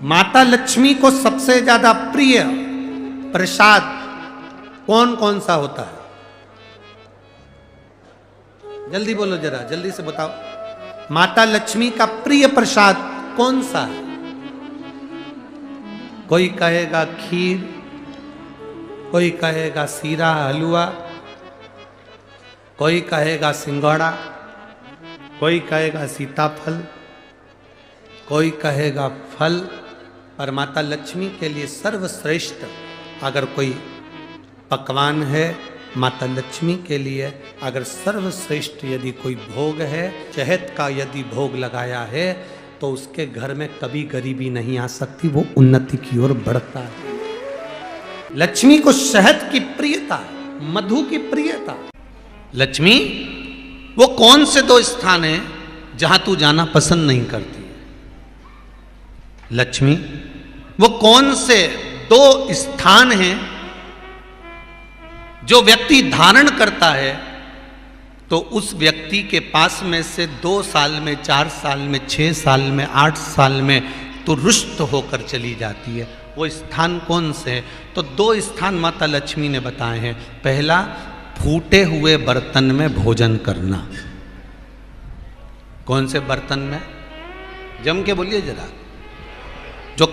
माता लक्ष्मी को सबसे ज्यादा प्रिय प्रसाद कौन कौन सा होता है? जल्दी बोलो जरा, जल्दी से बताओ। माता लक्ष्मी का प्रिय प्रसाद कौन सा है? कोई कहेगा खीर, कोई कहेगा सीरा हलवा, कोई कहेगा सिंघाड़ा, कोई कहेगा सीताफल, कोई कहेगा फल। पर माता लक्ष्मी के लिए सर्वश्रेष्ठ अगर कोई पकवान है, माता लक्ष्मी के लिए अगर सर्वश्रेष्ठ यदि कोई भोग है, शहद का यदि भोग लगाया है, तो उसके घर में कभी गरीबी नहीं आ सकती, वो उन्नति की ओर बढ़ता है। लक्ष्मी को शहद की प्रियता, मधु की प्रियता। लक्ष्मी वो कौन से दो स्थान है जहां तू जाना पसंद नहीं करती है? लक्ष्मी वो कौन से दो स्थान हैं जो व्यक्ति धारण करता है तो उस व्यक्ति के पास में से 2 साल में, 4 साल में, 6 साल में, 8 साल में तो रुष्ट होकर चली जाती है? वो स्थान कौन से है? तो 2 स्थान माता लक्ष्मी ने बताए हैं। पहला, फूटे हुए बर्तन में भोजन करना। कौन से बर्तन में? जम के बोलिए जरा। जो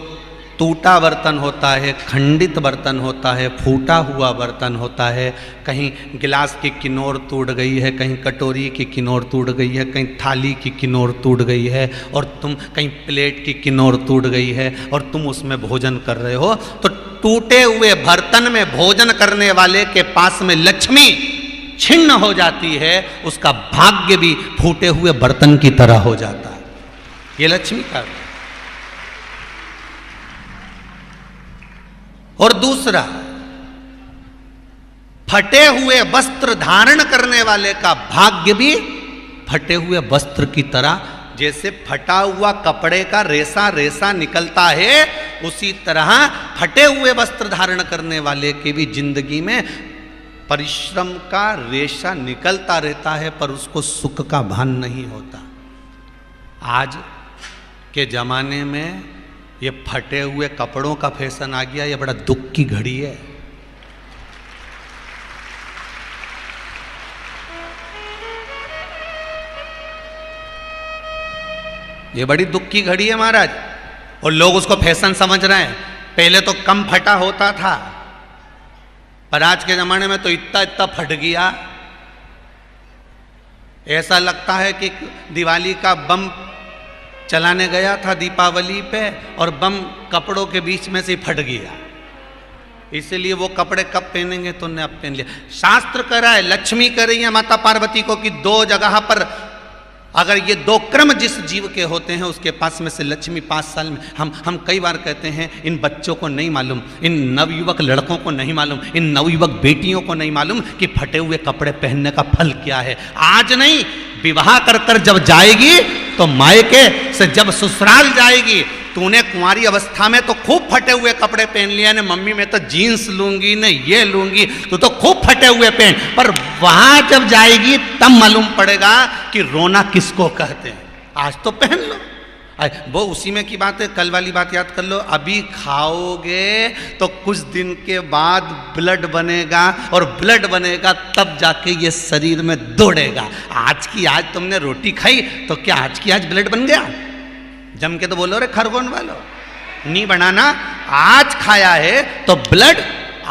टूटा बर्तन होता है, खंडित बर्तन होता है, फूटा हुआ बर्तन होता है, कहीं गिलास की किनोर टूट गई है, कहीं कटोरी की किनोर टूट गई है, कहीं थाली की किनोर टूट गई है, और तुम कहीं प्लेट की किनोर टूट गई है और तुम उसमें भोजन कर रहे हो, तो टूटे हुए बर्तन में भोजन करने वाले के पास में लक्ष्मी छिन्न हो जाती है, उसका भाग्य भी फूटे हुए बर्तन की तरह हो जाता है। ये लक्ष्मी का। और दूसरा, फटे हुए वस्त्र धारण करने वाले का भाग्य भी फटे हुए वस्त्र की तरह, जैसे फटा हुआ कपड़े का रेसा रेसा निकलता है, उसी तरह फटे हुए वस्त्र धारण करने वाले की भी जिंदगी में परिश्रम का रेशा निकलता रहता है, पर उसको सुख का भान नहीं होता। आज के जमाने में ये फटे हुए कपड़ों का फैशन आ गया, ये बड़ा दुख की घड़ी है। ये बड़ी दुख की घड़ी है महाराज, और लोग उसको फैशन समझ रहे हैं। पहले तो कम फटा होता था, पर आज के जमाने में तो इतना इतना फट गया, ऐसा लगता है कि दिवाली का बम चलाने गया था दीपावली पे और बम कपड़ों के बीच में से ही फट गया। इसलिए वो कपड़े कब पहनेंगे तो ने अब पहन लिया। शास्त्र कह रहा है, लक्ष्मी कह रही है माता पार्वती को कि 2 जगह पर अगर ये 2 क्रम जिस जीव के होते हैं उसके पास में से लक्ष्मी 5 साल में, हम कई बार कहते हैं इन बच्चों को नहीं मालूम, इन नवयुवक लड़कों को नहीं मालूम, इन नवयुवक बेटियों को नहीं मालूम कि फटे हुए कपड़े पहनने का फल क्या है। आज नहीं, विवाह कर कर जब जाएगी तो मायके से जब ससुराल जाएगी, तूने कुंवारी अवस्था में तो खूब फटे हुए कपड़े पहन लिया ने, मम्मी मैं तो जीन्स लूंगी ने, ये लूंगी, तो खूब फटे हुए पहन, पर वहां जब जाएगी तब मालूम पड़ेगा कि रोना किसको कहते हैं। आज तो पहन लो, वो उसी में की बात है। कल वाली बात याद कर लो, अभी खाओगे तो कुछ दिन के बाद ब्लड बनेगा, और ब्लड बनेगा तब जाके ये शरीर में दौड़ेगा। आज की आज तुमने रोटी खाई तो क्या आज की आज ब्लड बन गया? जम के तो बोलो रे खरगोन वालों, नहीं बनाना। आज खाया है तो ब्लड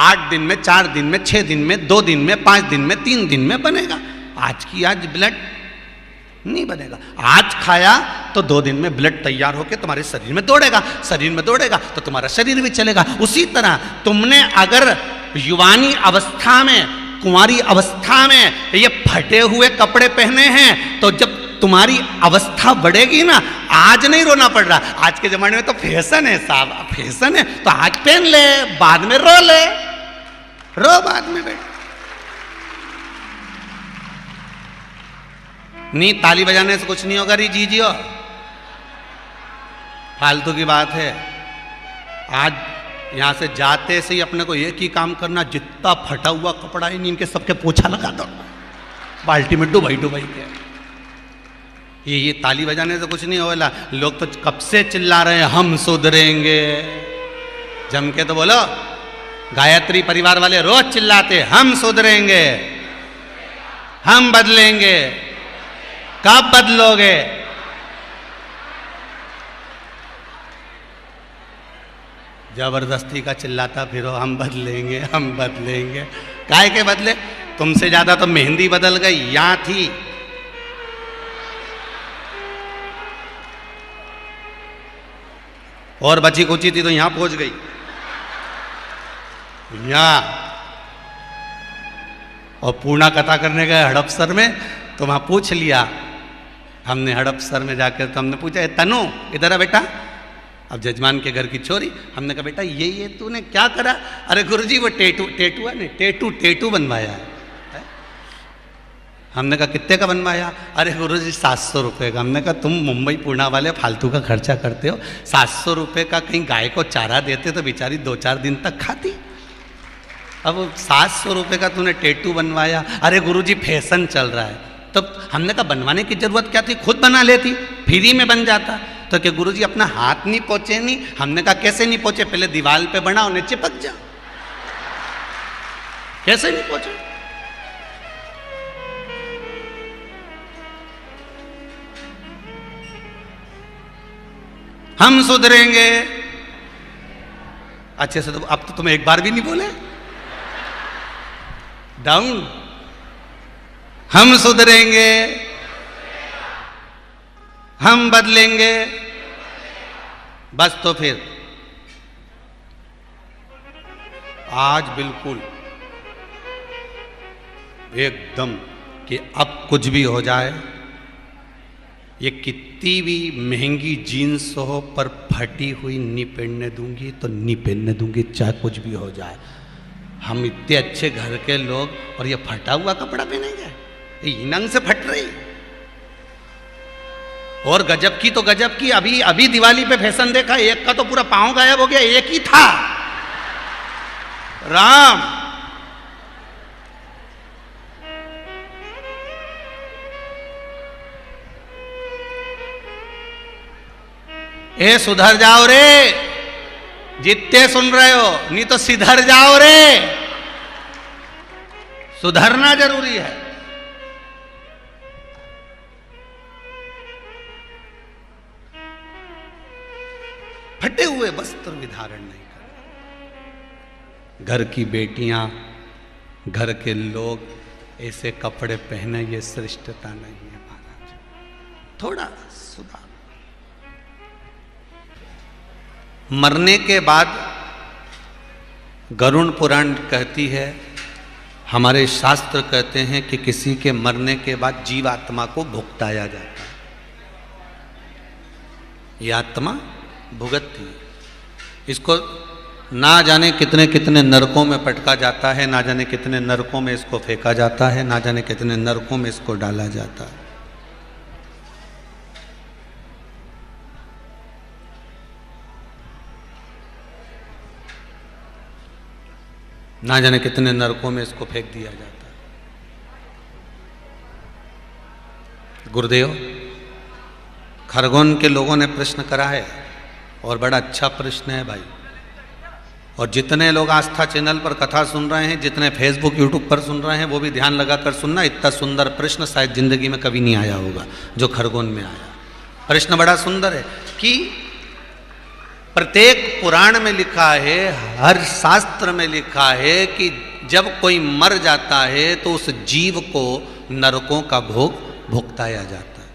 8 दिन में, 4 दिन में, 6 दिन में, 2 दिन में, 5 दिन में, 3 दिन में बनेगा। आज की आज ब्लड नहीं बनेगा। आज खाया तो 2 दिन में ब्लड तैयार होकर तुम्हारे शरीर में दौड़ेगा, शरीर में दौड़ेगा तो तुम्हारा शरीर भी चलेगा। उसी तरह तुमने अगर युवानी अवस्था में, कुंवारी अवस्था में ये फटे हुए कपड़े पहने हैं, तो जब तुम्हारी अवस्था बढ़ेगी ना, आज नहीं रोना पड़ रहा। आज के जमाने में तो फैशन है साहब, फैशन है तो आज पहन ले, बाद में रो ले, रो बाद में बैठ। नहीं, ताली बजाने से कुछ नहीं होगा री जीजियो, फालतू की बात है। आज यहां से जाते से ही अपने को एक ही काम करना, जितना फटा हुआ कपड़ा है इनके सबके पोछा लगा दो, बाल्टी में डुबाई डुबाई के। ये ताली बजाने से कुछ नहीं होगा। लोग तो कब से चिल्ला रहे हैं हम सुधरेंगे। जम के तो बोलो। गायत्री परिवार वाले रोज चिल्लाते हम सुधरेंगे, हम बदलेंगे। कब बदलोगे? जबरदस्ती का चिल्लाता फिरो हम बदलेंगे, हम बदलेंगे। काहे के बदले? तुमसे ज्यादा तो मेहंदी बदल गई, यहां थी। और बची कुची थी तो यहां पहुंच गई। यहां और पूर्णा कथा करने गए हड़पसर में, तो वहां पूछ लिया हमने हड़पसर में जाकर। तो हमने पूछा तनु इधर आ बेटा। अब जजमान के घर की छोरी। हमने कहा बेटा ये तूने क्या करा? अरे गुरुजी वो टेटू है नहीं, टेटू बनवाया है। हमने कहा कितने का बनवाया? अरे गुरुजी 700 रुपये का। हमने कहा तुम मुंबई पूर्णा वाले फालतू का खर्चा करते हो। 700 रुपये का कहीं गाय को चारा देते तो बेचारी 2-4 दिन तक खाती। अब 700 रुपये का तूने टेटू बनवाया। अरे गुरुजी फैशन चल रहा है। तब हमने कहा बनवाने की जरूरत क्या थी, खुद बना लेती, फ्री में बन जाता। तो क्या गुरुजी अपना हाथ नहीं पहुंचे? नहीं। हमने कहा कैसे नहीं पहुंचे? पहले दीवार पे बनाओ, उन्हें चिपक जाओ। कैसे नहीं पहुंचे? हम सुधरेंगे। अच्छे से तो अब तो तुम एक बार भी नहीं बोले। डाउन। हम सुधरेंगे, हम बदलेंगे। बस तो फिर आज बिल्कुल एकदम कि अब कुछ भी हो जाए, ये कितनी भी महंगी जीन्स हो पर फटी हुई नहीं पहनने दूंगी तो नहीं पहनने दूंगी, चाहे कुछ भी हो जाए। हम इतने अच्छे घर के लोग और ये फटा हुआ कपड़ा पहनेंगे? ये नंग से फट रही। और गजब की तो गजब की, अभी दिवाली पे फैशन देखा, एक का तो पूरा पांव गायब हो गया, एक ही था। राम ए सुधर जाओ रे, जितने सुन रहे हो, नहीं तो सिधर जाओ रे। सुधरना जरूरी है। फटे हुए वस्त्र विधारण नहीं कर। घर की बेटियां, घर के लोग ऐसे कपड़े पहने, ये श्रेष्ठता नहीं है महाराज। थोड़ा सुधार। मरने के बाद गरुड़ पुराण कहती है, हमारे शास्त्र कहते हैं कि किसी के मरने के बाद जीवात्मा को भुगताया जाता है। ये आत्मा भुगतती है। इसको ना जाने कितने कितने नरकों में पटका जाता है, ना जाने कितने नरकों में इसको फेंका जाता है, ना जाने कितने नरकों में इसको डाला जाता है। ना जाने कितने नरकों में इसको फेंक दिया जाता है। गुरुदेव, खरगोन के लोगों ने प्रश्न करा है और बड़ा अच्छा प्रश्न है भाई। और जितने लोग आस्था चैनल पर कथा सुन रहे हैं, जितने फेसबुक यूट्यूब पर सुन रहे हैं, वो भी ध्यान लगाकर सुनना। इतना सुंदर प्रश्न शायद जिंदगी में कभी नहीं आया होगा जो खरगोन में आया। प्रश्न बड़ा सुंदर है कि प्रत्येक पुराण में लिखा है, हर शास्त्र में लिखा है कि जब कोई मर जाता है तो उस जीव को नरकों का भोग भुगताया जाता है।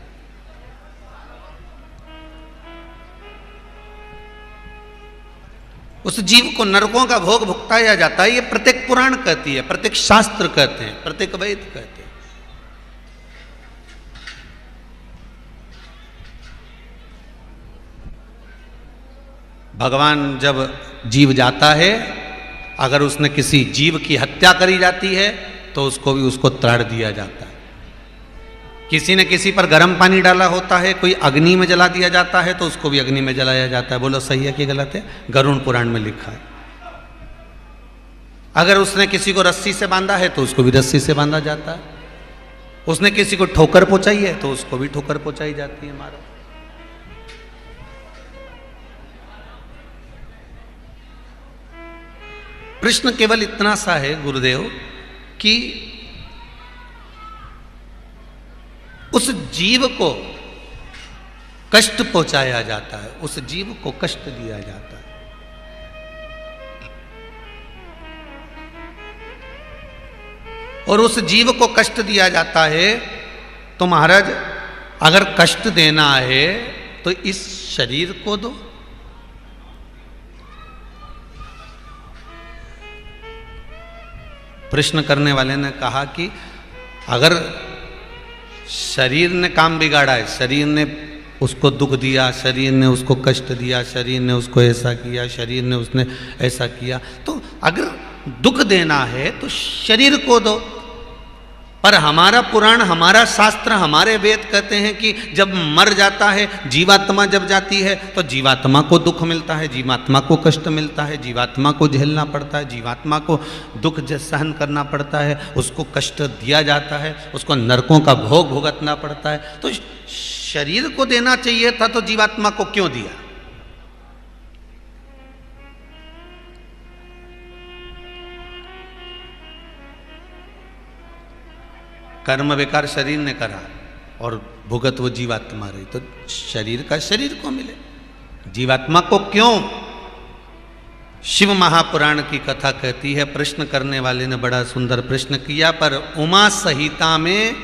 उस जीव को नरकों का भोग भुगताया जाता है। ये प्रत्येक पुराण कहती है, प्रत्येक शास्त्र कहते हैं, प्रत्येक वेद कहते हैं। भगवान जब जीव जाता है, अगर उसने किसी जीव की हत्या करी जाती है तो उसको तड़ दिया जाता है। किसी ने किसी पर गर्म पानी डाला होता है, कोई अग्नि में जला दिया जाता है तो उसको भी अग्नि में जलाया जाता है। बोलो सही है कि गलत है? गरुड़ पुराण में लिखा है। अगर उसने किसी को रस्सी से बांधा है तो उसको भी रस्सी से बांधा जाता है। उसने किसी को ठोकर पहुंचाई है तो उसको भी ठोकर पहुंचाई जाती है। मारो। प्रश्न केवल इतना सा है गुरुदेव कि उस जीव को कष्ट पहुंचाया जाता है, उस जीव को कष्ट दिया जाता है। और उस जीव को कष्ट दिया जाता है तो महाराज अगर कष्ट देना है तो इस शरीर को दो। प्रश्न करने वाले ने कहा कि अगर शरीर ने काम बिगाड़ा है, शरीर ने उसको दुख दिया, शरीर ने उसको कष्ट दिया, शरीर ने उसको ऐसा किया, शरीर ने उसने ऐसा किया, तो अगर दुख देना है तो शरीर को दो। पर हमारा पुराण, हमारा शास्त्र, हमारे वेद कहते हैं कि जब मर जाता है, जीवात्मा जब जाती है तो जीवात्मा को दुख मिलता है, जीवात्मा को कष्ट मिलता है, जीवात्मा को झेलना पड़ता है, जीवात्मा को दुख सहन करना पड़ता है, उसको कष्ट दिया जाता है, उसको नरकों का भोग भुगतना पड़ता है। तो शरीर को देना चाहिए था तो जीवात्मा को क्यों दिया? कर्म बेकार शरीर ने करा और भुगत वो जीवात्मा रही, तो शरीर का शरीर को मिले, जीवात्मा को क्यों? शिव महापुराण की कथा कहती है, प्रश्न करने वाले ने बड़ा सुंदर प्रश्न किया, पर उमा संहिता में,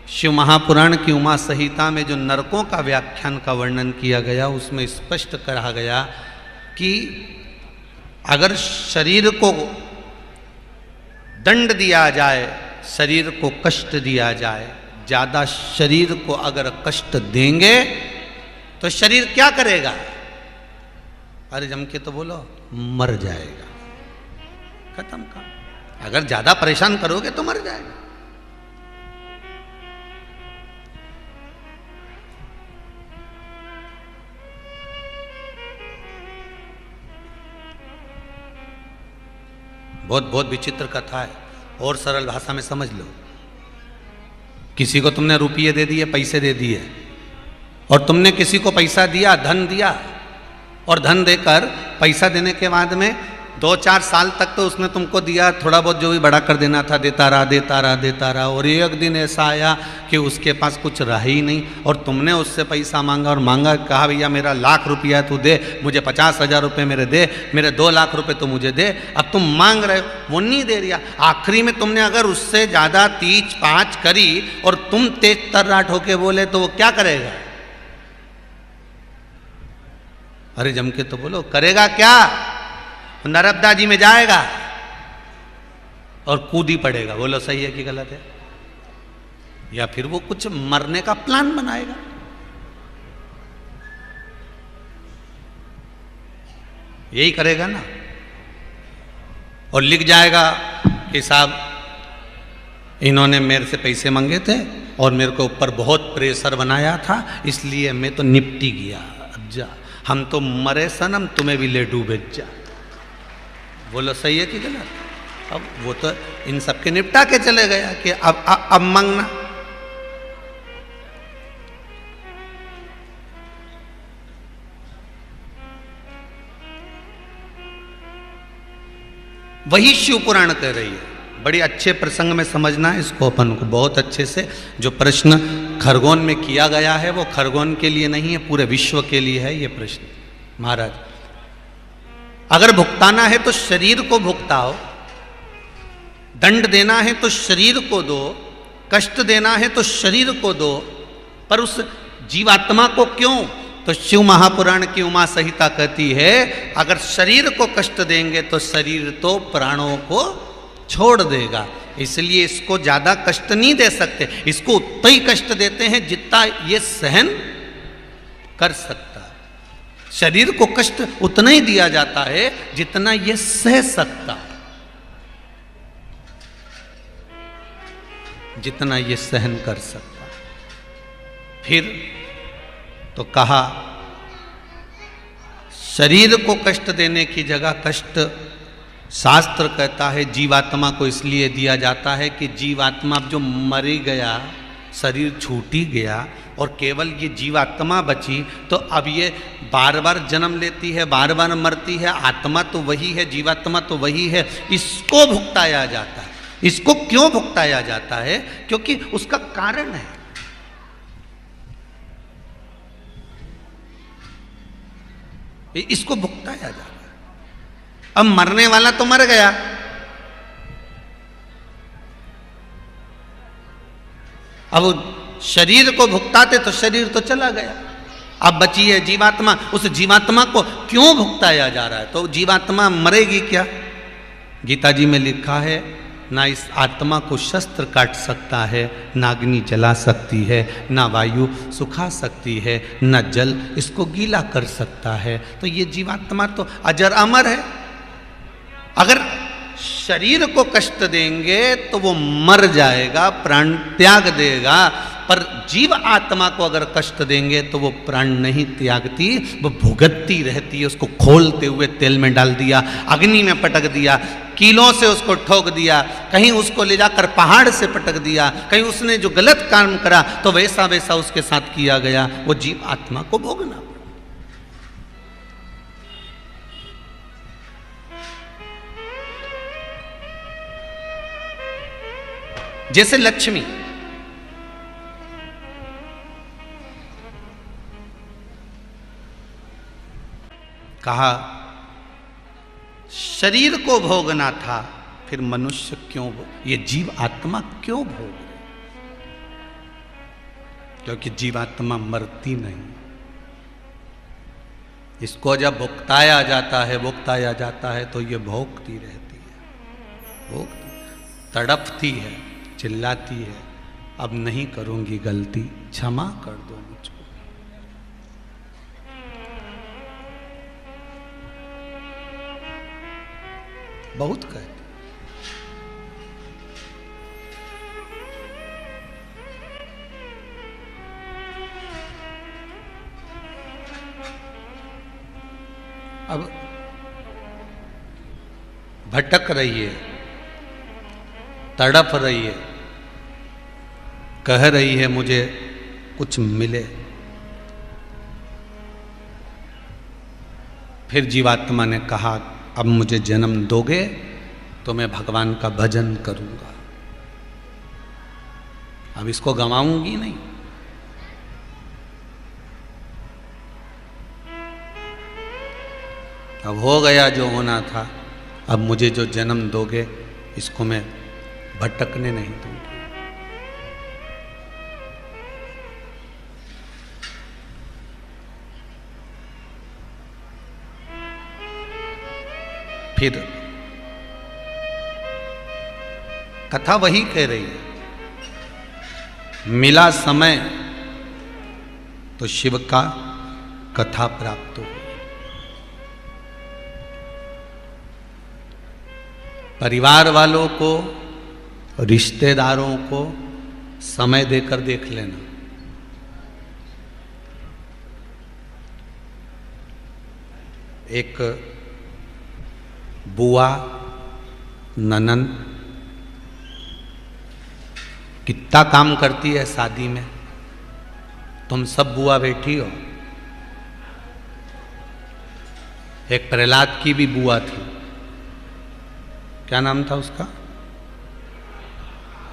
शिव महापुराण की उमा संहिता में जो नरकों का व्याख्यान का वर्णन किया गया उसमें स्पष्ट कहा गया कि अगर शरीर को दंड दिया जाए, शरीर को कष्ट दिया जाए, ज्यादा शरीर को अगर कष्ट देंगे तो शरीर क्या करेगा? अरे जम के तो बोलो, मर जाएगा, खत्म काम। अगर ज्यादा परेशान करोगे तो मर जाएगा। बहुत बहुत विचित्र कथा है, और सरल भाषा में समझ लो। किसी को तुमने रुपये दे दिए, पैसे दे दिए, और तुमने किसी को पैसा दिया, धन दिया, और धन देकर पैसा देने के बाद में 2-4 साल तक तो उसने तुमको दिया, थोड़ा बहुत जो भी बड़ा कर देना था देता रहा, देता रहा, देता रहा, और एक दिन ऐसा आया कि उसके पास कुछ रहा ही नहीं, और तुमने उससे पैसा मांगा और मांगा, कहा भैया मेरा 1,00,000 रुपया तू दे, मुझे 50,000 रुपये मेरे दे, मेरे 2,00,000 रुपये तो मुझे दे। अब तुम मांग रहे हो, वो नहीं दे रिया। आखिरी में तुमने अगर उससे ज़्यादा 3-5 करी और तुम तेज तर्राट होके बोले तो वो क्या करेगा? अरे जम के तो बोलो, करेगा क्या? नर्मदा जी में जाएगा और कूद ही पड़ेगा। बोलो सही है कि गलत है? या फिर वो कुछ मरने का प्लान बनाएगा। यही करेगा ना, और लिख जाएगा कि साहब इन्होंने मेरे से पैसे मांगे थे और मेरे को ऊपर बहुत प्रेशर बनाया था, इसलिए मैं तो निपटी गया। अब जा, हम तो मरे सनम, तुम्हें भी ले डूबे जा। बोलो सही है कि गलत? अब वो तो इन सबके निपटा के चले गया कि अब मांगना। वही शिव पुराण कह रही है। बड़ी अच्छे प्रसंग में समझना है इसको अपन को बहुत अच्छे से। जो प्रश्न खरगोन में किया गया है वो खरगोन के लिए नहीं है, पूरे विश्व के लिए है ये प्रश्न। महाराज, अगर भुगताना है तो शरीर को भुगताओ, दंड देना है तो शरीर को दो, कष्ट देना है तो शरीर को दो, पर उस जीवात्मा को क्यों? तो शिव महापुराण की उमा संहिता कहती है अगर शरीर को कष्ट देंगे तो शरीर तो प्राणों को छोड़ देगा, इसलिए इसको ज्यादा कष्ट नहीं दे सकते, इसको उतना ही कष्ट देते हैं जितना ये सहन कर सकता है। शरीर को कष्ट उतना ही दिया जाता है जितना ये सह सकता, जितना ये सहन कर सकता। फिर तो कहा शरीर को कष्ट देने की जगह कष्ट शास्त्र कहता है जीवात्मा को इसलिए दिया जाता है कि जीवात्मा जो मर गया, शरीर छूट ही गया और केवल ये जीवात्मा बची, तो अब ये बार बार जन्म लेती है, बार बार मरती है। आत्मा तो वही है, जीवात्मा तो वही है, इसको भुगताया जाता है। इसको क्यों भुगताया जाता है? क्योंकि उसका कारण है। इसको भुगताया जाता है। अब मरने वाला तो मर गया, अब शरीर को भुगताते तो शरीर तो चला गया, अब बची है जीवात्मा। उस जीवात्मा को क्यों भुगताया जा रहा है? तो जीवात्मा मरेगी क्या? गीता जी में लिखा है, ना इस आत्मा को शस्त्र काट सकता है, ना अग्नि जला सकती है, ना वायु सुखा सकती है, ना जल इसको गीला कर सकता है। तो ये जीवात्मा तो अजर अमर है। अगर शरीर को कष्ट देंगे तो वो मर जाएगा, प्राण त्याग देगा। पर जीव आत्मा को अगर कष्ट देंगे तो वो प्राण नहीं त्यागती, वो भुगतती रहती है। उसको खोलते हुए तेल में डाल दिया, अग्नि में पटक दिया, कीलों से उसको ठोक दिया, कहीं उसको ले जाकर पहाड़ से पटक दिया, कहीं उसने जो गलत काम करा तो वैसा वैसा उसके साथ किया गया। वो जीव आत्मा को भोगना पड़ा। जैसे लक्ष्मी, कहा शरीर को भोगना था, फिर मनुष्य क्यों ये जीव आत्मा क्यों भोग रहे? क्योंकि जीवात्मा मरती नहीं। इसको जब भुगताया जाता है तो ये भोगती रहती है, तड़पती है, चिल्लाती है, अब नहीं करूंगी गलती, क्षमा कर दो मुझको। बहुत कहती। अब भटक रही है, तड़प रही है, कह रही है मुझे कुछ मिले। फिर जीवात्मा ने कहा अब मुझे जन्म दोगे तो मैं भगवान का भजन करूंगा, अब इसको गंवाऊंगी नहीं। अब हो गया जो होना था, अब मुझे जो जन्म दोगे इसको मैं भटकने नहीं दूंगी। फिर कथा वही कह रही है, मिला समय तो शिव का कथा प्राप्त हो। परिवार वालों को, रिश्तेदारों को समय देकर देख लेना। एक बुआ, ननन कितना काम करती है शादी में। तुम सब बुआ बैठी हो। एक प्रहलाद की भी बुआ थी, क्या नाम था उसका?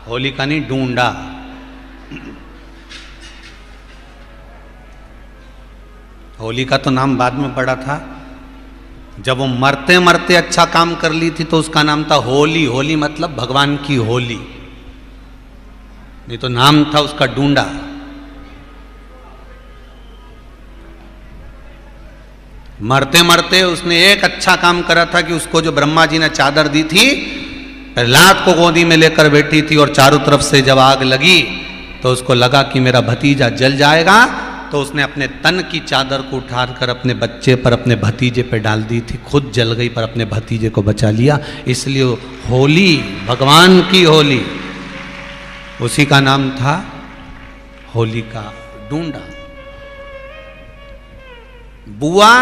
होलिका नहीं, डूंडा। होलिका तो नाम बाद में पड़ा था। जब वो मरते मरते अच्छा काम कर ली थी तो उसका नाम था होली। होली मतलब भगवान की होली, नहीं तो नाम था उसका डूंडा। मरते मरते उसने एक अच्छा काम करा था कि उसको जो ब्रह्मा जी ने चादर दी थी, प्रहलाद को गोदी में लेकर बैठी थी और चारों तरफ से जब आग लगी तो उसको लगा कि मेरा भतीजा जल जाएगा, तो उसने अपने तन की चादर को उठाकर अपने बच्चे पर, अपने भतीजे पर डाल दी थी। खुद जल गई पर अपने भतीजे को बचा लिया। इसलिए होली भगवान की होली, उसी का नाम था होलिका डूंडा। बुआ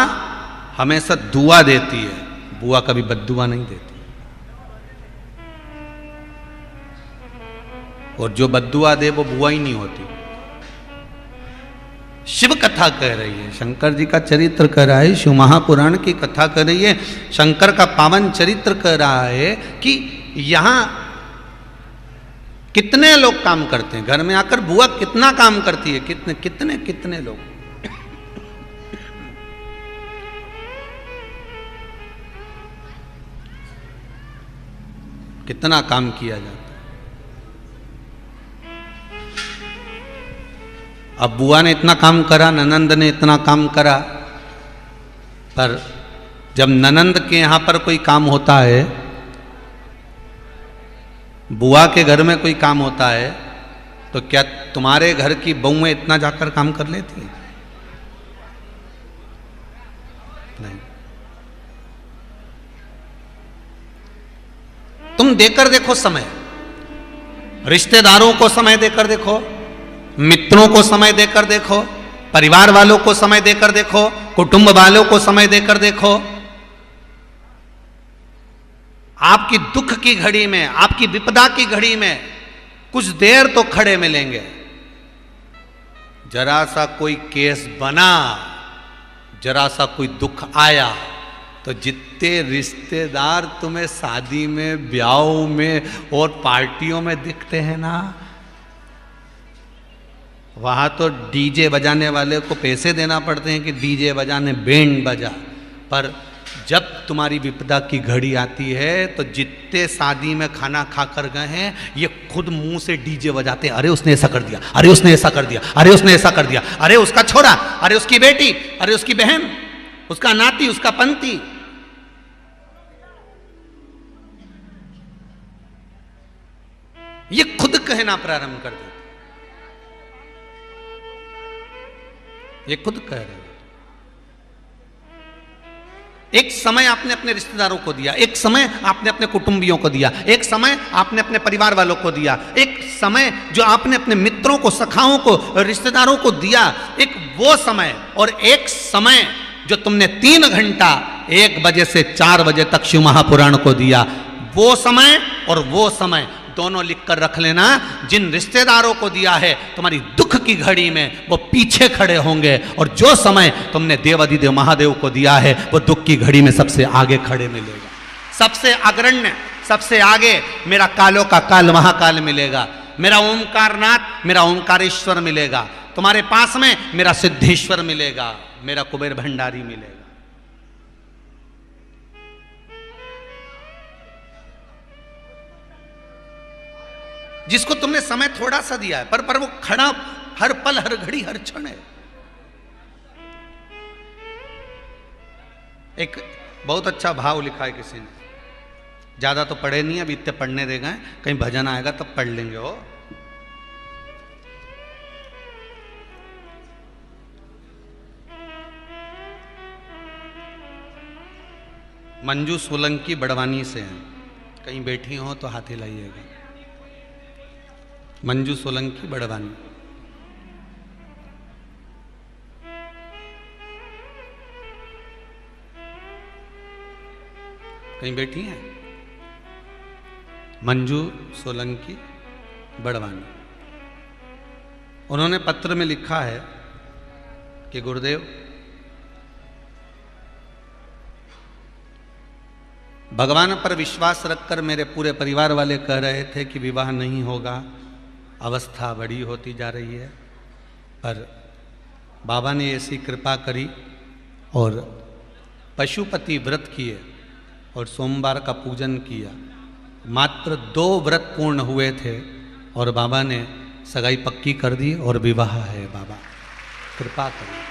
हमेशा दुआ देती है, बुआ कभी बद्दुआ नहीं देती। और जो बद्दुआ दे वो बुआ ही नहीं होती। शिव कथा कह रही है, शंकर जी का चरित्र कह रहा है, शिव महापुराण की कथा कर रही है, शंकर का पावन चरित्र कह रहा है कि यहां कितने लोग काम करते हैं, घर में आकर बुआ कितना काम करती है, कितने कितने कितने लोग। कितना काम किया जाता है। अब बुआ ने इतना काम करा, ननंद ने इतना काम करा, पर जब ननंद के यहां पर कोई काम होता है, बुआ के घर में कोई काम होता है, तो क्या तुम्हारे घर की बहुएं इतना जाकर काम कर लेती हैं? नहीं। तुम देकर देखो समय, रिश्तेदारों को समय देकर देखो, मित्रों को समय देकर देखो, परिवार वालों को समय देकर देखो, कुटुंब वालों को समय देकर देखो। आपकी दुख की घड़ी में, आपकी विपदा की घड़ी में कुछ देर तो खड़े मिलेंगे। जरा सा कोई केस बना, जरा सा कोई दुख आया, तो जितने रिश्तेदार तुम्हें शादी में, ब्याह में और पार्टियों में दिखते हैं ना, वहां तो डीजे बजाने वाले को पैसे देना पड़ते हैं कि डीजे बजाने, बैंड बजा। पर जब तुम्हारी विपदा की घड़ी आती है, तो जितने शादी में खाना खाकर गए हैं, ये खुद मुंह से डीजे बजाते हैं। अरे उसने ऐसा कर दिया, अरे उसने ऐसा कर दिया, अरे उसने ऐसा कर दिया, अरे उसका छोरा, अरे उसकी बेटी, अरे उसकी बहन, उसका नाती, उसका पंती। ये खुद कहना प्रारंभ कर देते, ये खुद कह रहे हैं। एक समय आपने अपने रिश्तेदारों को दिया, एक समय आपने अपने कुटुंबियों को दिया, एक समय आपने अपने परिवार वालों को दिया, एक समय जो आपने अपने मित्रों को, सखाओं को, रिश्तेदारों को दिया, एक वो समय, और एक समय जो तुमने 3 घंटा 1 बजे से 4 बजे तक शिव महापुराण को दिया, वो समय और वो समय दोनों लिख कर रख लेना। जिन रिश्तेदारों को दिया है तुम्हारी दुख की घड़ी में, वो पीछे खड़े होंगे, और जो समय तुमने देवाधिदेव महादेव को दिया है, वो दुख की घड़ी में सबसे आगे खड़े मिलेगा, सबसे अग्रण्य, सबसे आगे मेरा कालों का काल महाकाल मिलेगा, मेरा ओमकारनाथ, मेरा ओमकारेश्वर मिलेगा, तुम्हारे पास में मेरा सिद्धेश्वर मिलेगा, मेरा कुबेर भंडारी मिलेगा। जिसको तुमने समय थोड़ा सा दिया है, पर वो खड़ा हर पल, हर घड़ी, हर क्षण है। एक बहुत अच्छा भाव लिखा है किसी ने, ज्यादा तो पढ़े नहीं, अभी इतने पढ़ने दे गए, कहीं भजन आएगा तब पढ़ लेंगे। वो मंजू सोलंकी बड़वानी से हैं, कहीं बैठी हो तो हाथ हिलाइएगा। मंजू सोलंकी बड़वानी। कहीं बैठी हैं? मंजू सोलंकी बड़वानी। उन्होंने पत्र में लिखा है कि गुरुदेव, भगवान पर विश्वास रखकर मेरे पूरे परिवार वाले कह रहे थे कि विवाह नहीं होगा, अवस्था बड़ी होती जा रही है, पर बाबा ने ऐसी कृपा करी और पशुपति व्रत किए और सोमवार का पूजन किया। मात्र 2 व्रत पूर्ण हुए थे और बाबा ने सगाई पक्की कर दी और विवाह है। बाबा कृपा करी।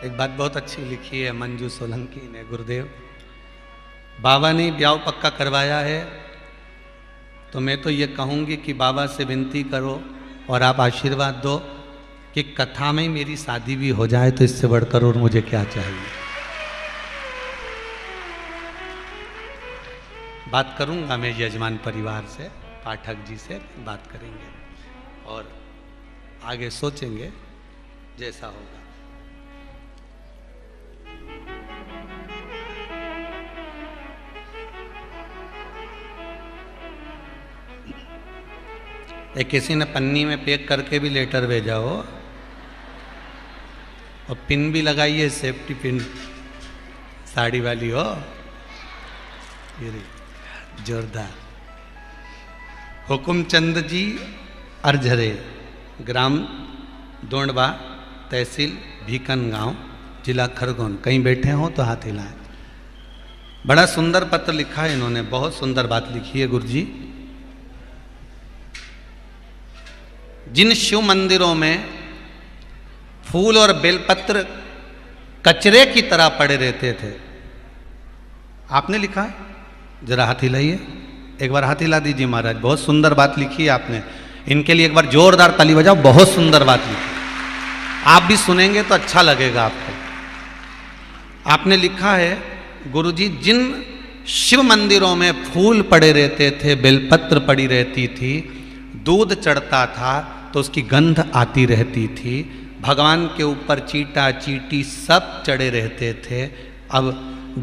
एक बात बहुत अच्छी लिखी है मंजू सोलंकी ने, गुरुदेव बाबा ने ब्याह पक्का करवाया है, तो मैं तो ये कहूँगी कि बाबा से विनती करो और आप आशीर्वाद दो कि कथा में मेरी शादी भी हो जाए, तो इससे बढ़कर और मुझे क्या चाहिए। बात करूँगा मैं यजमान परिवार से, पाठक जी से बात करेंगे। और आगे सोचेंगे जैसा होगा। एक किसी ने पन्नी में पैक करके भी लेटर भेजा हो और पिन भी लगाई है, सेफ्टी पिन साड़ी वाली हो, जोरदार। हुकुमचंद जी अर्झरे, ग्राम दोंडवा, तहसील भीकन गांव, जिला खरगोन। कहीं बैठे हो तो हाथ हिलाएं। बड़ा सुंदर पत्र लिखा है इन्होंने, बहुत सुंदर बात लिखी है गुरु जी। जिन शिव मंदिरों में फूल और बेलपत्र कचरे की तरह पड़े रहते थे, आपने लिखा है, जरा हाथ हिलाइए, एक बार हाथ हिला दीजिए महाराज। बहुत सुंदर बात लिखी है आपने, इनके लिए एक बार जोरदार ताली बजाओ। बहुत सुंदर बात लिखी, आप भी सुनेंगे तो अच्छा लगेगा आपको। आपने लिखा है गुरुजी, जिन शिव मंदिरों में फूल पड़े रहते थे, बेलपत्र पड़ी रहती थी, दूध चढ़ता था तो उसकी गंध आती रहती थी, भगवान के ऊपर चीटा चीटी सब चढ़े रहते थे। अब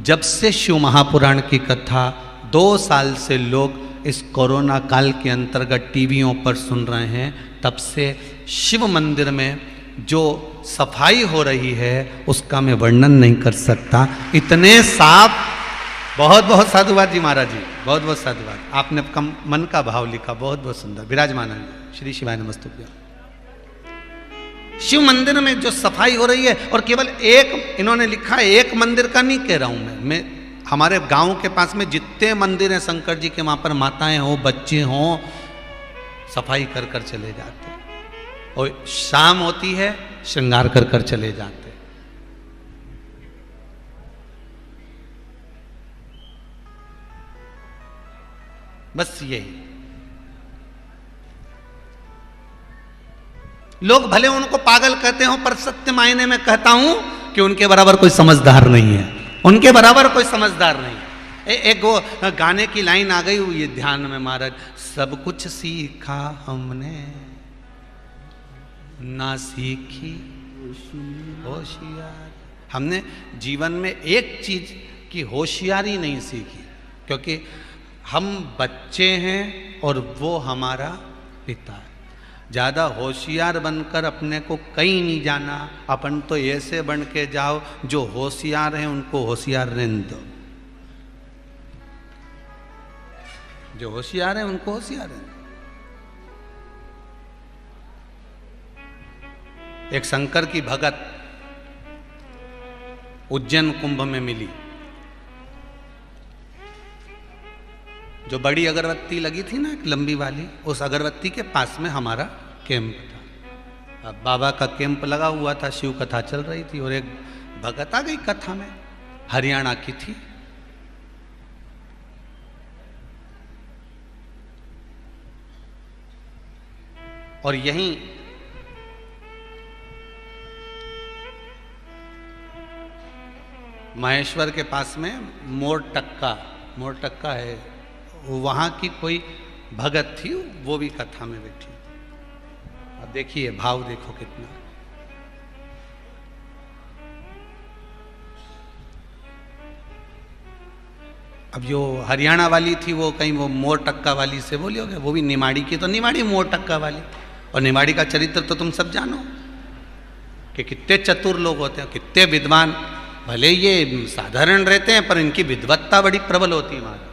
जब से शिव महापुराण की कथा 2 साल से लोग इस कोरोना काल के अंतर्गत टीवियों पर सुन रहे हैं, तब से शिव मंदिर में जो सफाई हो रही है उसका मैं वर्णन नहीं कर सकता। इतने साफ। बहुत बहुत साधुवाद जी महाराज जी, बहुत बहुत साधुवाद। आपने मन का भाव लिखा, बहुत बहुत सुंदर। विराजमान श्री शिवाय नमस्तुभ्यं। शिव मंदिर में जो सफाई हो रही है, और केवल एक, इन्होंने लिखा है, एक मंदिर का नहीं कह रहा हूं मैं हमारे गांव के पास में जितने मंदिर हैं शंकर जी के, वहां पर माताएं हो, बच्चे हो, सफाई कर कर चले जाते, और शाम होती है श्रृंगार कर कर चले जाते। बस यही। लोग भले उनको पागल कहते हो, पर सत्य मायने में कहता हूं कि उनके बराबर कोई समझदार नहीं है, उनके बराबर कोई समझदार नहीं। एक वो गाने की लाइन आ गई हुई है ध्यान में महाराज, सब कुछ सीखा हमने ना सीखी होशियार। हमने जीवन में एक चीज की होशियारी नहीं सीखी, क्योंकि हम बच्चे हैं और वो हमारा पिता है। ज़्यादा होशियार बनकर अपने को कहीं नहीं जाना, अपन तो ऐसे बन के जाओ, जो होशियार हैं उनको होशियार रहने दो, जो होशियार हैं उनको होशियार रहने दो। एक शंकर की भगत उज्जैन कुंभ में मिली, जो बड़ी अगरबत्ती लगी थी ना, एक लंबी वाली, उस अगरबत्ती के पास में हमारा कैंप था। अब बाबा का कैंप लगा हुआ था, शिव कथा चल रही थी, और एक भगत आ गई कथा में, हरियाणा की थी। और यहीं महेश्वर के पास में मोर टक्का है, वहाँ की कोई भगत थी, वो भी कथा में बैठी। अब देखिए भाव देखो कितना। अब जो हरियाणा वाली थी वो कहीं वो मोर टक्का वाली से बोली होगी, वो भी निमाड़ी की, तो निमाड़ी मोर टक्का वाली। और निमाड़ी का चरित्र तो तुम सब जानो कि कितने चतुर लोग होते हैं, कितने विद्वान। भले ये साधारण रहते हैं पर इनकी विद्वत्ता बड़ी प्रबल होती है महाराज।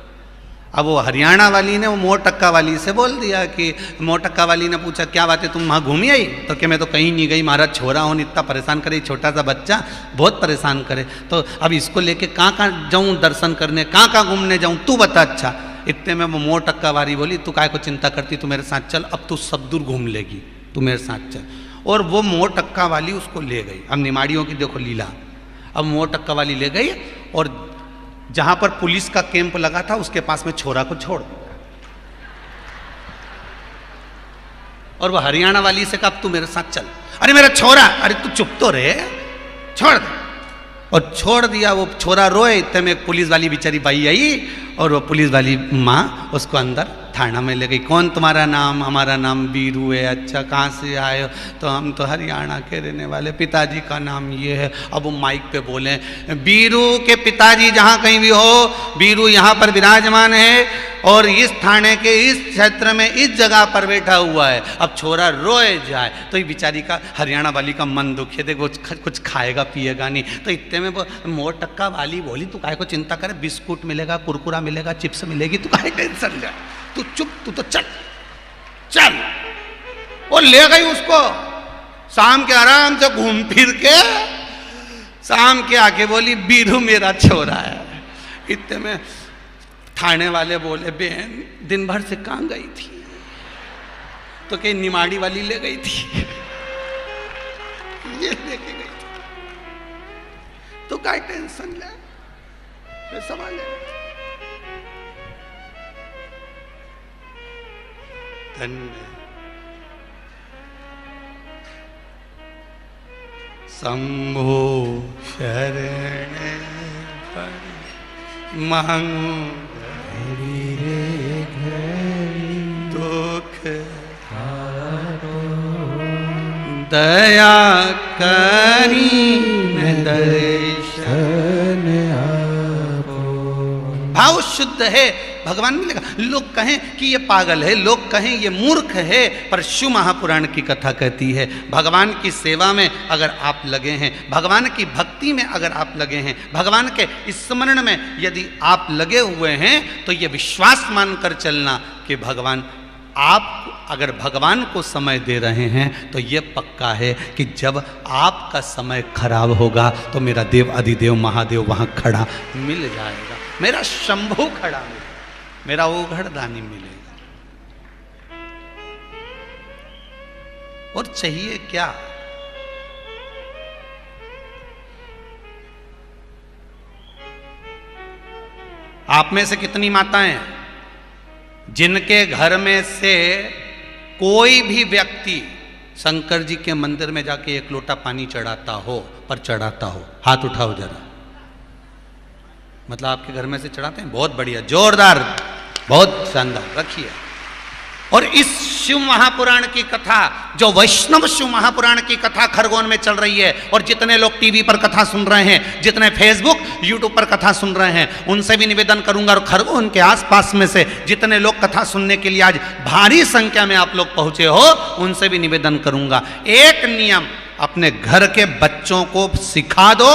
अब वो हरियाणा वाली ने वो मोर टक्का वाली से बोल दिया कि, मोर टक्का वाली ने पूछा क्या बात है, तुम वहाँ घूमी आई? तो कि मैं तो कहीं नहीं गई महाराज, छोरा हो इतना परेशान करे, छोटा सा बच्चा बहुत परेशान करे, तो अब इसको लेके कहाँ जाऊँ दर्शन करने, कहाँ घूमने जाऊँ, तू बता। अच्छा, इतने में वो मोर टक्का वाली बोली, तू काय को चिंता करती, तू मेरे साथ चल, अब तू सब दूर घूम लेगी, तू मेरे साथ चल। और वो मोर टक्का वाली उसको ले गई। अब निमाड़ियों की देखो लीला। अब मोर टक्का वाली ले गई और जहां पर पुलिस का कैंप लगा था उसके पास में छोरा को छोड़ दिया। और वो हरियाणा वाली से कहा अब तू मेरे साथ चल। अरे मेरा छोरा, अरे तू चुप तो रहे, छोड़ दे। और छोड़ दिया। वो छोरा रोए, इतने में एक पुलिस वाली बेचारी बाई आई और वो पुलिस वाली माँ उसको अंदर थाना में ले गई, कौन तुम्हारा नाम? हमारा नाम बीरू है। अच्छा कहाँ से आए हो? तो हम तो हरियाणा के रहने वाले, पिताजी का नाम ये है। अब वो माइक पे बोले, बीरू के पिताजी जहाँ कहीं भी हो, बीरू यहाँ पर विराजमान है और इस थाने के इस क्षेत्र में इस जगह पर बैठा हुआ है। अब छोरा रोए जाए तो ये बेचारी का, हरियाणा वाली का मन दुखे, देखो कुछ खाएगा पिएगा नहीं। तो इतने में वो मोर टक्का वाली बोली, तू काहे को चिंता करे, बिस्कुट मिलेगा, कुरकुरा मिलेगा, चिप्स मिलेगी, तू काहे टेंशन ले, तू चुप, तू तो चल चल। और ले गई उसको। शाम के आराम से घूम फिर के शाम के आके बोली, बीरू मेरा छोरा है। इतने में थाने वाले बोले, बहन दिन भर से कहाँ गई थी? तो कहीं निमाड़ी वाली ले गई थी, ये लेके गई थी। तो क्या टेंशन ले, फिर सवाल ले। धन्य शंभो शरण महंग दुख दया करीन दर्शन आपो। भाव शुद्ध है, भगवान मिलेगा। लोग कहें कि ये पागल है, लोग कहें ये मूर्ख है, पर शिव महापुराण की कथा कहती है, भगवान की सेवा में अगर आप लगे हैं, भगवान की भक्ति में अगर आप लगे हैं, भगवान के स्मरण में यदि आप लगे हुए हैं, तो ये विश्वास मानकर चलना कि भगवान, आप अगर भगवान को समय दे रहे हैं तो ये पक्का है कि जब आपका समय खराब होगा तो मेरा देव अधिदेव महादेव वहाँ खड़ा मिल जाएगा, मेरा शंभू खड़ा मिलेगा, मेरा ओघड़ दानी मिलेगा। और चाहिए क्या? आप में से कितनी माताएं जिनके घर में से कोई भी व्यक्ति शंकर जी के मंदिर में जाके एक लोटा पानी चढ़ाता हो, पर चढ़ाता हो? हाथ उठाओ जरा। मतलब आपके घर में से चढ़ाते हैं? बहुत बढ़िया, जोरदार, बहुत शानदार, रखिए। और इस शिव महापुराण की कथा, जो वैष्णव शिव महापुराण की कथा खरगोन में चल रही है, और जितने लोग टीवी पर कथा सुन रहे हैं, जितने फेसबुक यूट्यूब पर कथा सुन रहे हैं, उनसे भी निवेदन करूंगा, और खरगोन के आसपास में से जितने लोग कथा सुनने के लिए आज भारी संख्या में आप लोग पहुंचे हो, उनसे भी निवेदन करूंगा, एक नियम अपने घर के बच्चों को सिखा दो,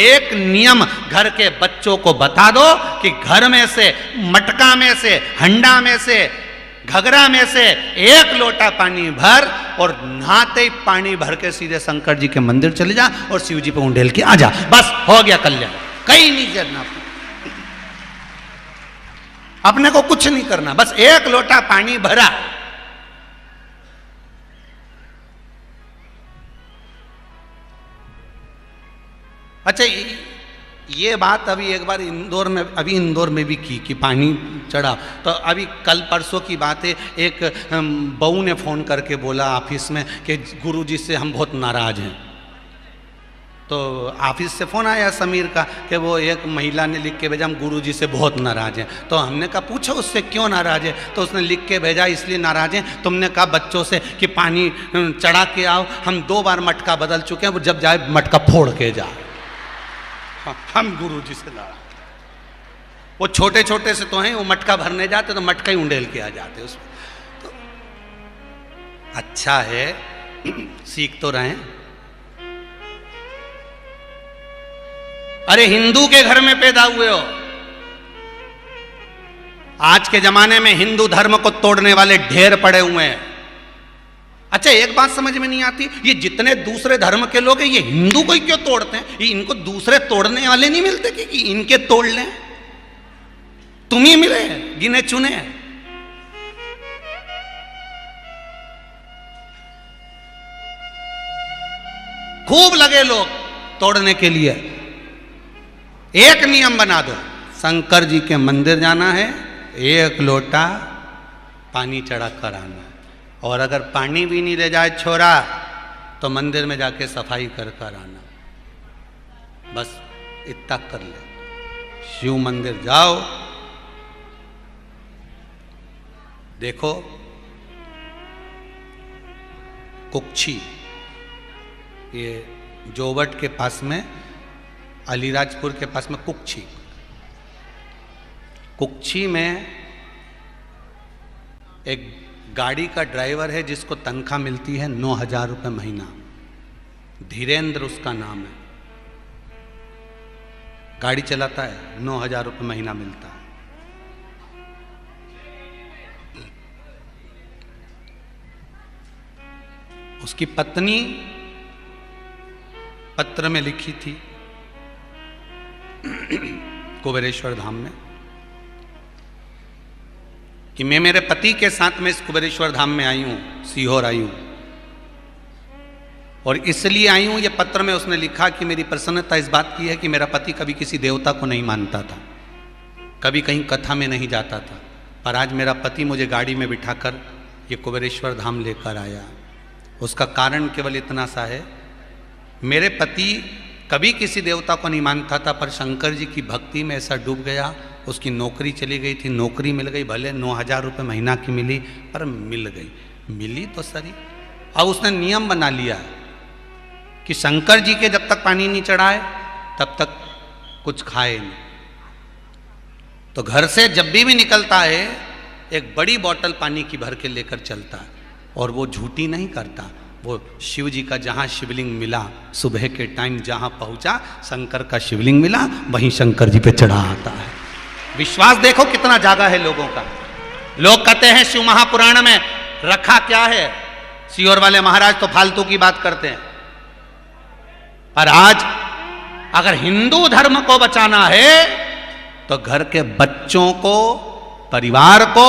एक नियम घर के बच्चों को बता दो कि घर में से, मटका में से, हंडा में से, घगरा में से एक लोटा पानी भर, और नहाते ही पानी भर के सीधे शंकर जी के मंदिर चले जा और शिव जी पे उंडेल के आ जा। बस हो गया कल्याण, कहीं नहीं करना, अपने को कुछ नहीं करना, बस एक लोटा पानी भरा। अच्छा, ये बात अभी एक बार इंदौर में भी की कि पानी चढ़ा। तो अभी कल परसों की बात है, एक बहू ने फ़ोन करके बोला ऑफिस में कि गुरुजी से हम बहुत नाराज़ हैं। तो ऑफिस से फ़ोन आया समीर का कि वो एक महिला ने लिख के भेजा, हम गुरुजी से बहुत नाराज़ हैं। तो हमने कहा पूछो उससे क्यों नाराज़ है? तो उसने लिख के भेजा इसलिए नाराज़ हैं, तुमने कहा बच्चों से कि पानी चढ़ा के आओ, हम 2 बार मटका बदल चुके हैं, वो जब जाए मटका फोड़ के जा। हम गुरुजी से नाराज, वो छोटे छोटे से तो हैं, वो मटका भरने जाते तो मटका ही उंडेल के आ जाते उसमें। तो अच्छा है, सीख तो रहे हैं। अरे हिंदू के घर में पैदा हुए हो, आज के जमाने में हिंदू धर्म को तोड़ने वाले ढेर पड़े हुए हैं। अच्छा, एक बात समझ में नहीं आती, ये जितने दूसरे धर्म के लोग हैं, ये हिंदू को ही क्यों तोड़ते हैं? ये इनको दूसरे तोड़ने वाले नहीं मिलते कि इनके तोड़ लें? तुम ही मिले गिने चुने। खूब लगे लोग तोड़ने के लिए। एक नियम बना दो, शंकर जी के मंदिर जाना है, एक लोटा पानी चढ़ा कर आना है, और अगर पानी भी नहीं ले जाए छोरा तो मंदिर में जाके सफाई कर कर आना। बस इतना कर ले। शिव मंदिर जाओ, देखो, कुक्षी, ये जोवट के पास में, अलीराजपुर के पास में कुक्षी, कुक्षी में एक गाड़ी का ड्राइवर है जिसको तनख्वाह मिलती है 9,000 रुपये महीना। धीरेन्द्र उसका नाम है। गाड़ी चलाता है, 9,000 रुपये महीना मिलता है। उसकी पत्नी पत्र में लिखी थी कुबेरेश्वर धाम में कि मैं मेरे पति के साथ में इस कुबेरेश्वर धाम में आई हूं, सीहोर आई हूं, और इसलिए आई हूं। ये पत्र में उसने लिखा कि मेरी प्रसन्नता इस बात की है कि मेरा पति कभी किसी देवता को नहीं मानता था, कभी कहीं कथा में नहीं जाता था, पर आज मेरा पति मुझे गाड़ी में बिठाकर ये कुबेरेश्वर धाम लेकर आया। उसका कारण केवल इतना सा है, मेरे पति कभी किसी देवता को नहीं मानता था, पर शंकर जी की भक्ति में ऐसा डूब गया, उसकी नौकरी चली गई थी, नौकरी मिल गई, भले 9,000 रुपये महीना की मिली, पर मिल गई, मिली तो सही। अब उसने नियम बना लिया कि शंकर जी के जब तक पानी नहीं चढ़ाए तब तक कुछ खाए नहीं। तो घर से जब भी निकलता है एक बड़ी बोतल पानी की भर के लेकर चलता है, और वो झूठी नहीं करता। वो शिव जी का जहाँ शिवलिंग मिला, सुबह के टाइम जहाँ पहुँचा, शंकर का शिवलिंग मिला, वहीं शंकर जी पे चढ़ा आता है। विश्वास देखो कितना जागा है लोगों का। लोग कहते हैं शिव महापुराण में रखा क्या है, सीहोर वाले महाराज तो फालतू की बात करते हैं, पर आज अगर हिंदू धर्म को बचाना है तो घर के बच्चों को, परिवार को,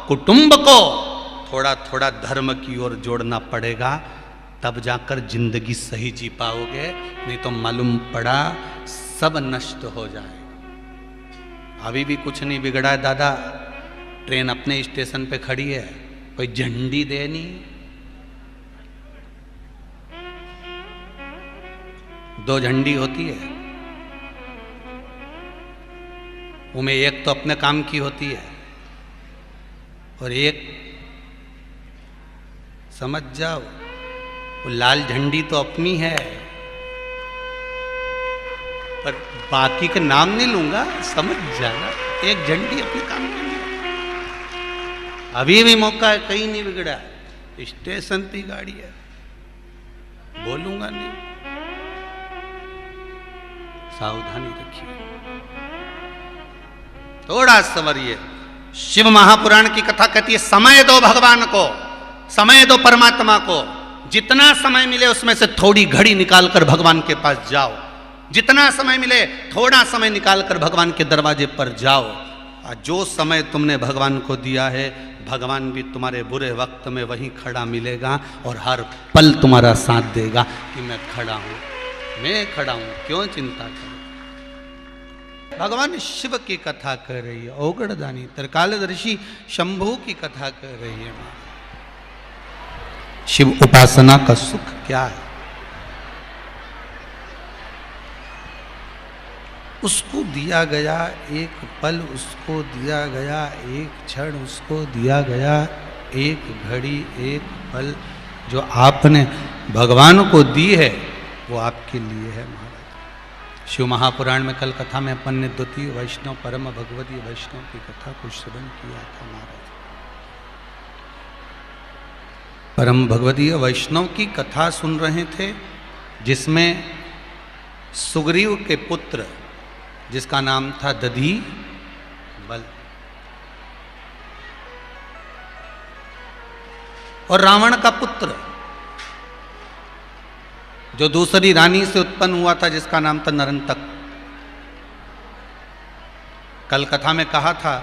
कुटुंब को थोड़ा थोड़ा धर्म की ओर जोड़ना पड़ेगा, तब जाकर जिंदगी सही जी पाओगे, नहीं तो मालूम पड़ा सब नष्ट हो जाए। अभी भी कुछ नहीं बिगड़ा है दादा, ट्रेन अपने स्टेशन पे खड़ी है, कोई झंडी दे नहीं, 2 झंडी होती है, उनमें एक तो अपने काम की होती है और एक, समझ जाओ, वो लाल झंडी तो अपनी है, पर बाकी का नाम नहीं लूंगा, समझ जाना, एक झंडी अपने काम के लिए। अभी भी मौका है, कहीं नहीं बिगड़ा, स्टेशन पे गाड़ी है, बोलूंगा नहीं, सावधानी रखिए, थोड़ा संवरिए। शिव महापुराण की कथा कहती है समय दो भगवान को, समय दो परमात्मा को, जितना समय मिले उसमें से थोड़ी घड़ी निकालकर भगवान के पास जाओ, जितना समय मिले थोड़ा समय निकालकर भगवान के दरवाजे पर जाओ। और जो समय तुमने भगवान को दिया है, भगवान भी तुम्हारे बुरे वक्त में वहीं खड़ा मिलेगा और हर पल तुम्हारा साथ देगा कि मैं खड़ा हूं, मैं खड़ा हूं, क्यों चिंता करो। भगवान शिव की कथा कर रही है, औगड़दानी त्रिकालदर्शी शंभू की कथा कर रही है। शिव उपासना का सुख क्या है, उसको दिया गया एक पल, उसको दिया गया एक क्षण, उसको दिया गया एक घड़ी, एक पल, जो आपने भगवान को दी है वो आपके लिए है महाराज। शिव महापुराण में कल कथा में अपन ने द्वितीय वैष्णव परम भगवती वैष्णव की कथा को श्रवण किया था महाराज। परम भगवती वैष्णव की कथा सुन रहे थे, जिसमें सुग्रीव के पुत्र, जिसका नाम था दधी बल, और रावण का पुत्र जो दूसरी रानी से उत्पन्न हुआ था, जिसका नाम था नरंतक। कल कथा में कहा था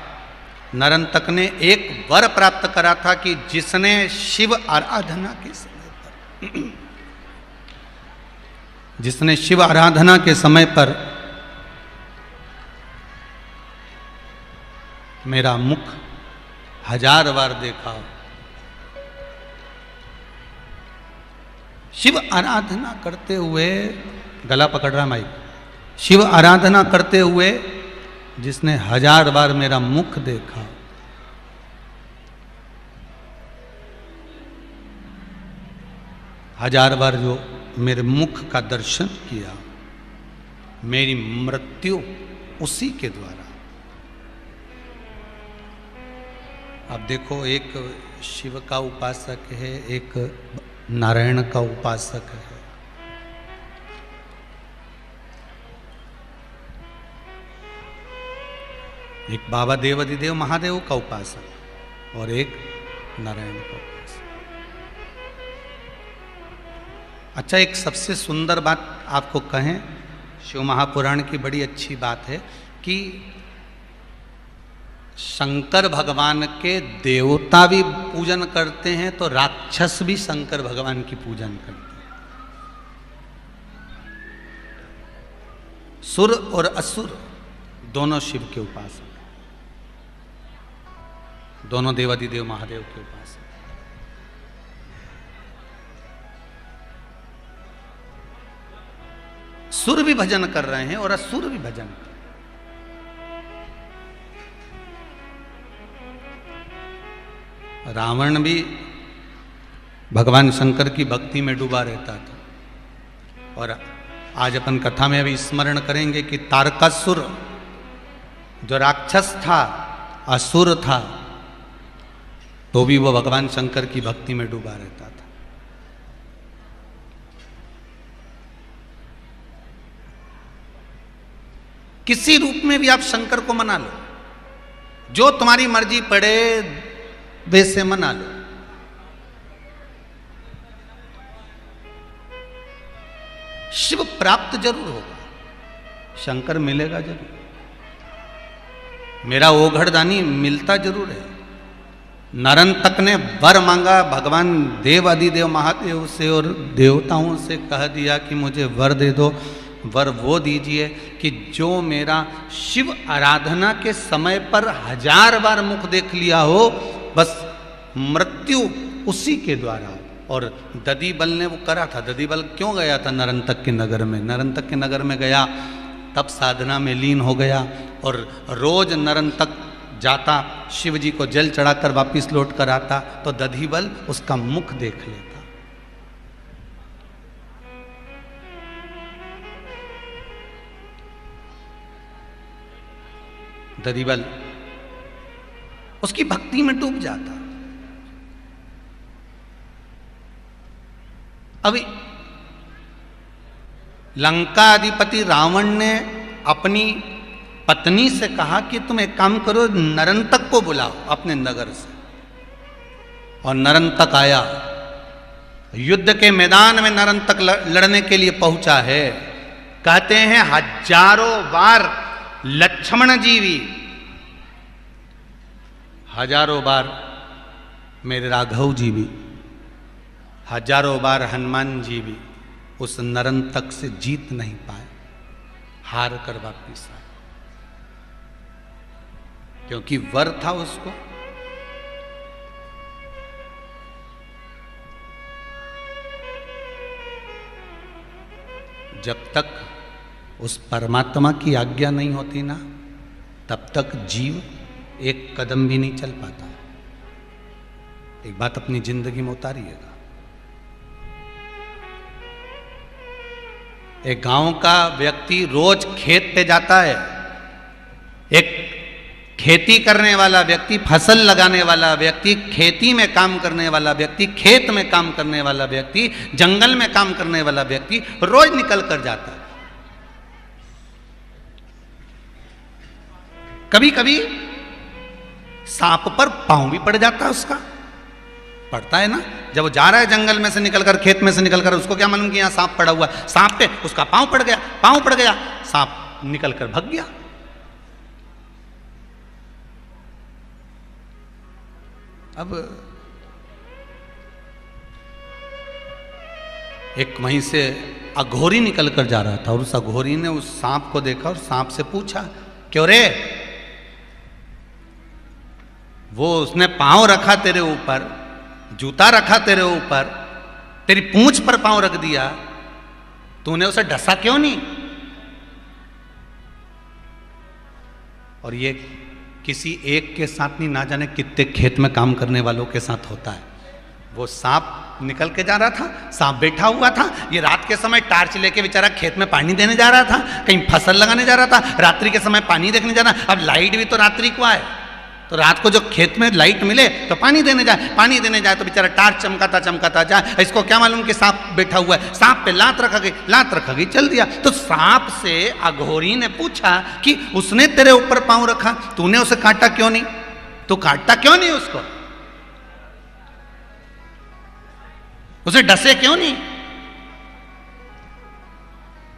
नरंतक ने एक वर प्राप्त करा था कि जिसने शिव आराधना के समय पर जिसने शिव आराधना के समय पर मेरा मुख 1000 बार देखा, शिव आराधना करते हुए, गला पकड़ रहा माइक, शिव आराधना करते हुए जिसने 1000 बार मेरा मुख देखा, 1000 बार जो मेरे मुख का दर्शन किया, मेरी मृत्यु उसी के द्वारा। अब देखो, एक शिव का उपासक है, एक नारायण का उपासक है। एक बाबा देवाधिदेव महादेव का उपासक और एक नारायण का उपासक। अच्छा, एक सबसे सुंदर बात आपको कहें, शिव महापुराण की बड़ी अच्छी बात है कि शंकर भगवान के देवता भी पूजन करते हैं तो राक्षस भी शंकर भगवान की पूजन करते हैं। सुर और असुर दोनों शिव के उपासक, दोनों देवाधिदेव महादेव के उपासक। सुर भी भजन कर रहे हैं और असुर भी भजन कर रहे हैं। रावण भी भगवान शंकर की भक्ति में डूबा रहता था। और आज अपन कथा में अभी स्मरण करेंगे कि तारकासुर जो राक्षस था, असुर था, तो भी वो भगवान शंकर की भक्ति में डूबा रहता था। किसी रूप में भी आप शंकर को मना लो, जो तुम्हारी मर्जी पड़े वैसे मना लो। शिव प्राप्त जरूर होगा, शंकर मिलेगा जरूर। मेरा ओघड़दानी मिलता जरूर है। नरंतक ने वर मांगा भगवान देवाधिदेव महादेव से और देवताओं से, कह दिया कि मुझे वर दे दो। वर वो दीजिए कि जो मेरा शिव आराधना के समय पर 1000 बार मुख देख लिया हो, बस मृत्यु उसी के द्वारा। और दधिबल ने वो करा था। दधिबल क्यों गया था नरंतक के नगर में? नरंतक के नगर में गया, तब साधना में लीन हो गया और रोज नरंतक जाता, शिव जी को जल चढ़ाकर वापिस लौट कर आता, तो दधिबल उसका मुख देख लेता। दधिबल उसकी भक्ति में डूब जाता। अभी लंका अधिपति रावण ने अपनी पत्नी से कहा कि तुम एक काम करो, नरंतक को बुलाओ अपने नगर से। और नरंतक आया, युद्ध के मैदान में नरंतक लड़ने के लिए पहुंचा है। कहते हैं 1000 बार लक्ष्मण जी भी, 1000 बार मेरे राघव जी भी, 1000 बार हनुमान जी भी उस नरंतक से जीत नहीं पाए, हार कर वापिस आए। क्योंकि वर था उसको। जब तक उस परमात्मा की आज्ञा नहीं होती ना, तब तक जीव एक कदम भी नहीं चल पाता। एक बात अपनी जिंदगी में उतारिएगा। एक गांव का व्यक्ति रोज खेत पे जाता है। एक खेती करने वाला व्यक्ति, फसल लगाने वाला व्यक्ति, खेती में काम करने वाला व्यक्ति, खेत में काम करने वाला व्यक्ति, जंगल में काम करने वाला व्यक्ति रोज निकल कर जाता है। कभी कभी सांप पर पांव भी पड़ जाता है उसका, पड़ता है ना। जब वो जा रहा है जंगल में से निकलकर, खेत में से निकलकर, उसको क्या मालूम कि यहां सांप पड़ा हुआ, सांप पे उसका पांव पड़ गया, पांव पड़ गया, सांप निकलकर भाग गया। अब एक वहीं से अघोरी निकल कर जा रहा था और उस अघोरी ने उस सांप को देखा और सांप से पूछा, क्यों रे? वो उसने पांव रखा तेरे ऊपर, जूता रखा तेरे ऊपर, तेरी पूंछ पर पांव रख दिया, तूने उसे डसा क्यों नहीं? और ये किसी एक के साथ नहीं, ना जाने कितने खेत में काम करने वालों के साथ होता है। वो सांप निकल के जा रहा था, सांप बैठा हुआ था। ये रात के समय टार्च लेके बेचारा खेत में पानी देने जा रहा था, कहीं फसल लगाने जा रहा था, रात्रि के समय पानी देखने जा रहा। अब लाइट भी तो रात्रि को आए, तो रात को जो खेत में लाइट मिले तो पानी देने जाए तो बेचारा टार्च चमकाता जाए। इसको क्या मालूम कि सांप बैठा हुआ है। सांप पे लात रखा गई, चल दिया। तो सांप से अघोरी ने पूछा कि उसने तेरे ऊपर पांव रखा, तूने उसे काटा क्यों नहीं? तू काटता क्यों नहीं उसको? उसे डसे क्यों नहीं?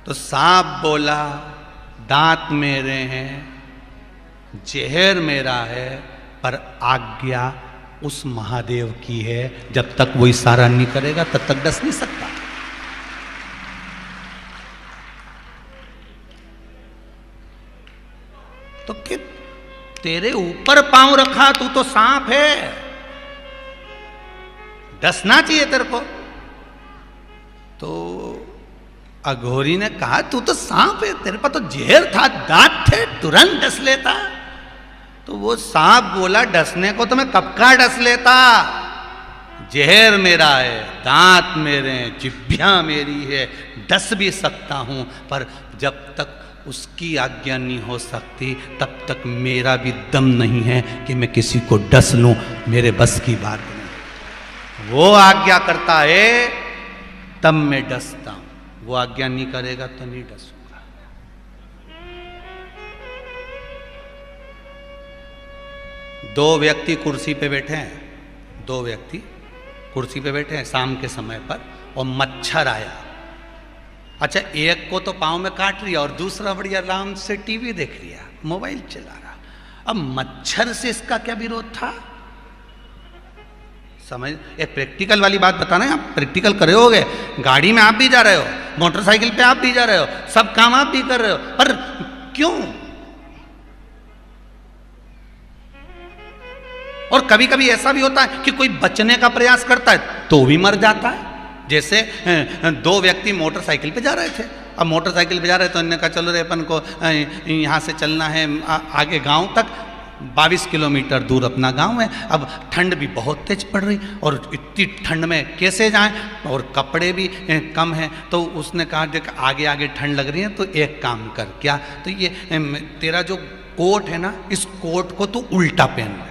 तो सांप बोला, दांत मेरे हैं, जहर मेरा है, पर आज्ञा उस महादेव की है। जब तक वो इशारा नहीं करेगा तब तक डस नहीं सकता। तो कि तेरे ऊपर पांव रखा, तू तो सांप है, डसना चाहिए तेरे को। तो अघोरी ने कहा तू तो सांप है, तेरे पास तो जहर था, दांत थे, तुरंत डस लेता। तो वो सांप बोला, डसने को तो मैं कब का डस लेता, जहर मेरा है, दांत मेरे हैं, जिभ्या मेरी है, डस भी सकता हूं, पर जब तक उसकी आज्ञा नहीं हो सकती तब तक मेरा भी दम नहीं है कि मैं किसी को डस लूं। मेरे बस की बात नहीं। वो आज्ञा करता है तब मैं डसता हूं, वो आज्ञा नहीं करेगा तो नहीं डसूंगा। दो व्यक्ति कुर्सी पे बैठे हैं, शाम के समय पर, और मच्छर आया। अच्छा, एक को तो पांव में काट लिया और दूसरा बढ़िया आराम से टीवी देख लिया, मोबाइल चला रहा। अब मच्छर से इसका क्या विरोध था? समझ, एक प्रैक्टिकल वाली बात बताना है। आप प्रैक्टिकल करे होगे, गाड़ी में आप भी जा रहे हो, मोटरसाइकिल पे आप भी जा रहे हो, सब काम आप भी कर रहे हो, पर क्यों? और कभी कभी ऐसा भी होता है कि कोई बचने का प्रयास करता है तो भी मर जाता है। जैसे दो व्यक्ति मोटरसाइकिल पे जा रहे थे, अब मोटरसाइकिल पे जा रहे तो इन्होंने कहा चलो रे अपन को यहाँ से चलना है आगे गांव तक, 22 किलोमीटर दूर अपना गांव है। अब ठंड भी बहुत तेज पड़ रही और इतनी ठंड में कैसे जाएं, और कपड़े भी कम हैं। तो उसने कहा देख आगे आगे ठंड लग रही है तो एक काम कर, क्या, तो ये तेरा जो कोट है ना, इस कोट को तू उल्टा पहन ले,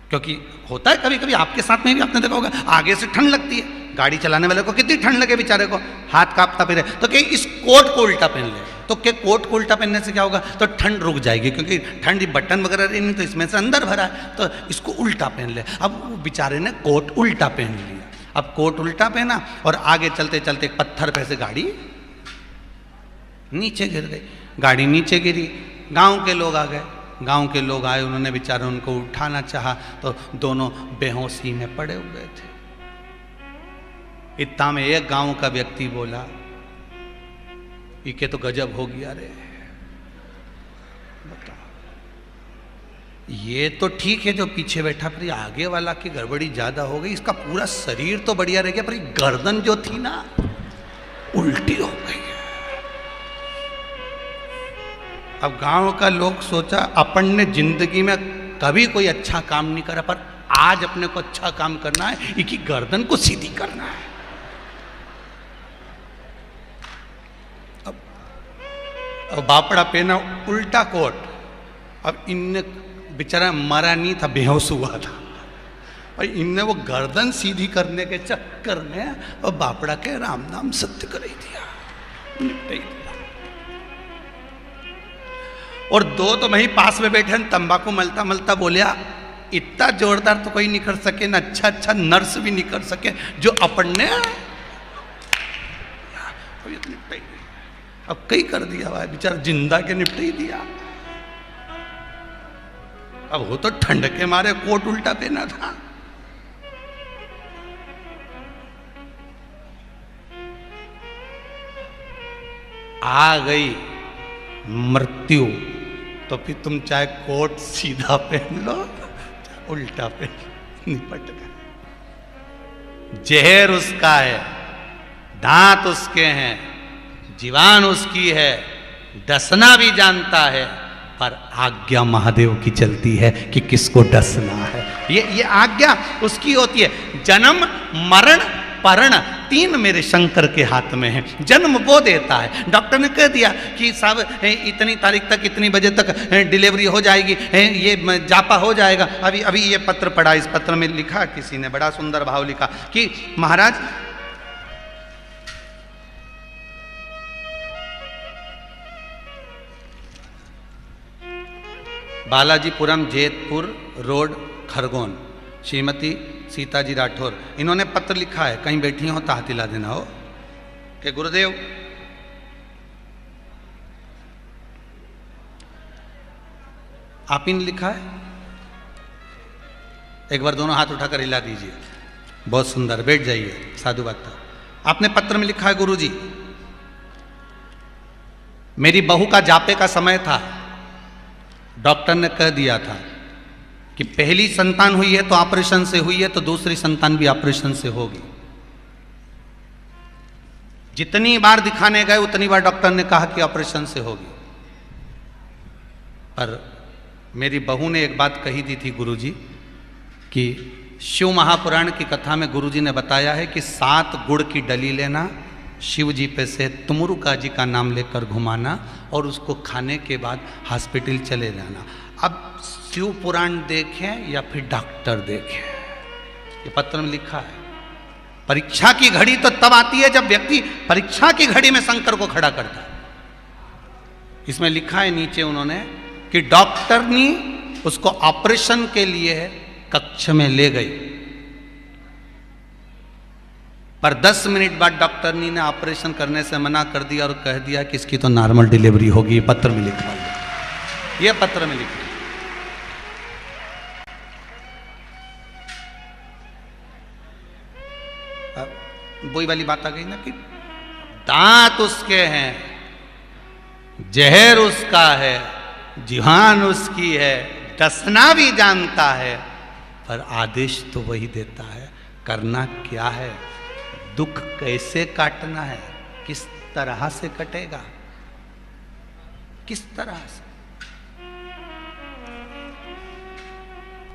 क्योंकि होता है कभी कभी आपके साथ में भी, आपने देखा होगा, आगे से ठंड लगती है, गाड़ी चलाने वाले को कितनी ठंड लगे बेचारे को, हाथ कांपता फिरे, तो क्या इस कोट को उल्टा पहन ले। तो क्या कोट को उल्टा पहनने से क्या होगा, तो ठंड रुक जाएगी, क्योंकि ठंड बटन वगैरह नहीं तो इसमें से अंदर भरा है, तो इसको उल्टा पहन ले। अब वो बेचारे ने कोट उल्टा पहन लिया। अब कोट उल्टा पहना और आगे चलते चलते एक पत्थर पे से गाड़ी नीचे गिर गई। गाड़ी नीचे गिरी, गांव के लोग आ गए, गांव के लोग आए, उन्होंने बेचारे उनको उठाना चाहा तो दोनों बेहोशी में पड़े हुए थे। इतना में एक गांव का व्यक्ति बोला, इके तो गजब हो गया रे, बताओ, ये तो ठीक है जो पीछे बैठा, पर आगे वाला की गड़बड़ी ज्यादा हो गई, इसका पूरा शरीर तो बढ़िया रह गया पर गर्दन जो थी ना उल्टी हो गई। अब गांव का लोग सोचा अपन ने जिंदगी में कभी कोई अच्छा काम नहीं करा, पर आज अपने को अच्छा काम करना है, इनकी गर्दन को सीधी करना है। अब बापड़ा पहना उल्टा कोट, अब इनने बेचारा मरा नहीं था, बेहोश हुआ था, और इनने वो गर्दन सीधी करने के चक्कर में और बापड़ा के राम नाम सत्य कर ही दिया, निपटा ही दिया। और दो तो वहीं पास में बैठे तंबाकू मलता मलता बोलिया, इतना जोरदार तो कोई नहीं कर सके, ना अच्छा अच्छा नर्स भी नहीं कर सके जो अपन ने निपटा ही दिया। अब कई कर दिया भाई, बेचारा जिंदा के निपट ही दिया। अब वो तो ठंड के मारे कोट उल्टा पहना था। आ गई मृत्यु तो फिर तुम चाहे कोट सीधा पहन लो उल्टा पहन, निपट गए। जहर उसका है, दांत उसके हैं, जीवान उसकी है, डसना भी जानता है, पर आज्ञा महादेव की चलती है कि किसको डसना है। ये आज्ञा उसकी होती है। जन्म मरण पर्ण 3 मेरे शंकर के हाथ में है, जन्म वो देता है। डॉक्टर ने कह दिया कि साहब इतनी तारीख तक इतनी बजे तक डिलीवरी हो जाएगी, ये जापा हो जाएगा। अभी ये पत्र पढ़ा, इस पत्र में लिखा किसी ने, बड़ा सुंदर भाव लिखा कि महाराज बालाजीपुरम जैतपुर रोड खरगोन, श्रीमती सीताजी राठौर, इन्होंने पत्र लिखा है, कहीं बैठी हो तो हाथ हिला देना हो कि गुरुदेव आप ही ने लिखा है, एक बार दोनों हाथ उठाकर हिला दीजिए। बहुत सुंदर, बैठ जाइए, साधु बात। आपने पत्र में लिखा है, गुरुजी मेरी बहू का जापे का समय था, डॉक्टर ने कह दिया था कि पहली संतान हुई है तो ऑपरेशन से हुई है, तो दूसरी संतान भी ऑपरेशन से होगी। जितनी बार दिखाने गए उतनी बार डॉक्टर ने कहा कि ऑपरेशन से होगी। पर मेरी बहू ने एक बात कही दी थी गुरुजी कि शिव महापुराण की कथा में गुरुजी ने बताया है कि 7 गुड़ की डली लेना, शिव जी पे से तुमरुका जी का नाम लेकर घुमाना और उसको खाने के बाद हॉस्पिटल चले जाना। अब शिव पुराण देखें या फिर डॉक्टर देखें, ये पत्र में लिखा है। परीक्षा की घड़ी तो तब आती है जब व्यक्ति परीक्षा की घड़ी में शंकर को खड़ा करता है। इसमें लिखा है नीचे उन्होंने कि डॉक्टर ने उसको ऑपरेशन के लिए कक्ष में ले गई, पर 10 मिनट बाद डॉक्टर ने ऑपरेशन करने से मना कर दिया और कह दिया कि इसकी तो नॉर्मल डिलीवरी होगी। पत्र में लिखा है, ये पत्र में लिखा है। वही वाली बात आ गई ना कि दांत उसके हैं, जहर उसका है, जुबान उसकी है, डसना भी जानता है, पर आदेश तो वही देता है। करना क्या है, दुख कैसे काटना है, किस तरह से कटेगा, किस तरह से,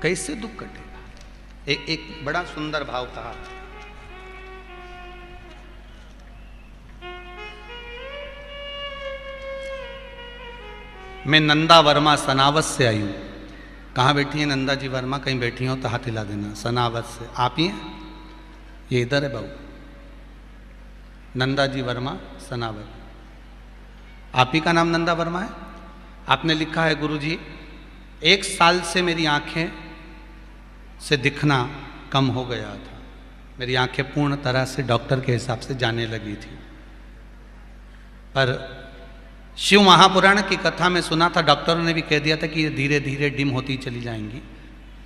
कैसे दुख कटेगा। एक बड़ा सुंदर भाव कहा, मैं नंदा वर्मा सनावत से आई हूं। कहाँ बैठी है नंदा जी वर्मा, कहीं बैठी हो तो हाथ हिला देना। सनावत से, आप ही हैं, ये इधर है बाबू, नंदा जी वर्मा सनावत। आप ही का नाम नंदा वर्मा है। आपने लिखा है गुरुजी 1 साल से मेरी आंखें से दिखना कम हो गया था, मेरी आंखें पूर्ण तरह से डॉक्टर के हिसाब से जाने लगी थी। पर शिव महापुराण की कथा में सुना था, डॉक्टरों ने भी कह दिया था कि ये धीरे धीरे डिम होती चली जाएंगी,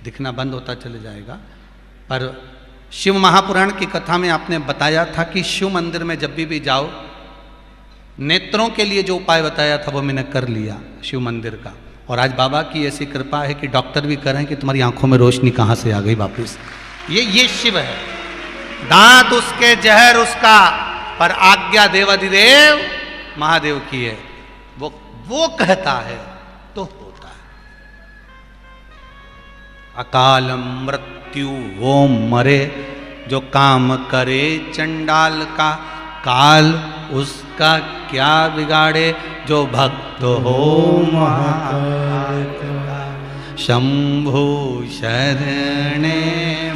दिखना बंद होता चले जाएगा। पर शिव महापुराण की कथा में आपने बताया था कि शिव मंदिर में जब भी जाओ, नेत्रों के लिए जो उपाय बताया था वो मैंने कर लिया शिव मंदिर का। और आज बाबा की ऐसी कृपा है कि डॉक्टर भी करें कि तुम्हारी आंखों में रोशनी कहाँ से आ गई वापिस। ये शिव है, दांत उसके, जहर उसका, पर आज्ञा देवाधिदेव महादेव की है। वो कहता है तो होता है। अकाल मृत्यु वो मरे, जो काम करे चंडाल का, काल उसका क्या बिगाड़े, जो भक्त हो महाकाल। शंभु शरणे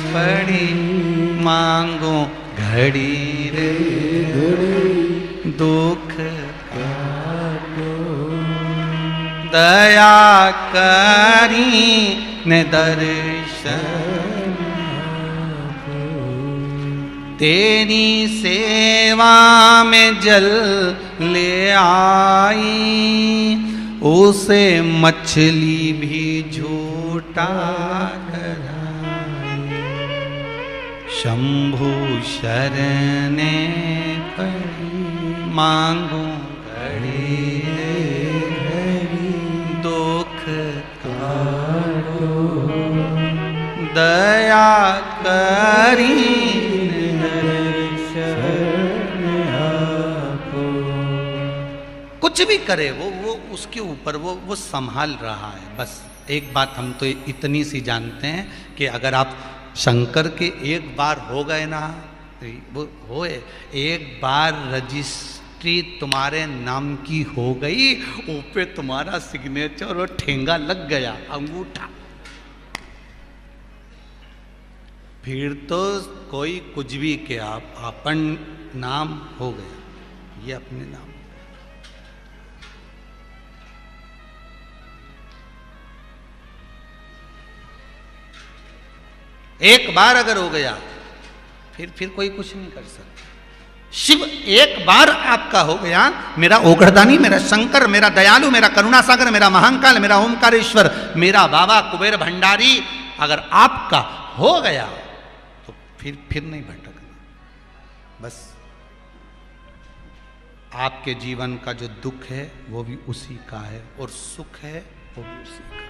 पड़ी, मांगो घड़ी रे दुख दया करी ने दर्शन, तेरी सेवा में जल ले आई, उसे मछली भी झूठा कराई। शंभु शरणे पड़ी, मांगो घड़ी दुख काटो, दया करी कुछ भी करे वो उसके ऊपर वो संभाल रहा है। बस एक बात हम तो इतनी सी जानते हैं कि अगर आप शंकर के एक बार हो गए ना वो होए, एक बार रजिस्ट्री तुम्हारे नाम की हो गई, ऊपर तुम्हारा सिग्नेचर और ठेंगा लग गया, अंगूठा, फिर तो कोई कुछ भी किया, अपन नाम हो गया, ये अपने नाम। एक बार अगर हो गया फिर कोई कुछ नहीं कर सकता। शिव एक बार आपका हो गया, मेरा ओगढ़दानी, मेरा शंकर, मेरा दयालु, मेरा करुणा सागर, मेरा महाकाल, मेरा ओमकारेश्वर, मेरा बाबा कुबेर भंडारी अगर आपका हो गया तो फिर नहीं भटकना। बस आपके जीवन का जो दुख है वो भी उसी का है और सुख है वो भी उसी का।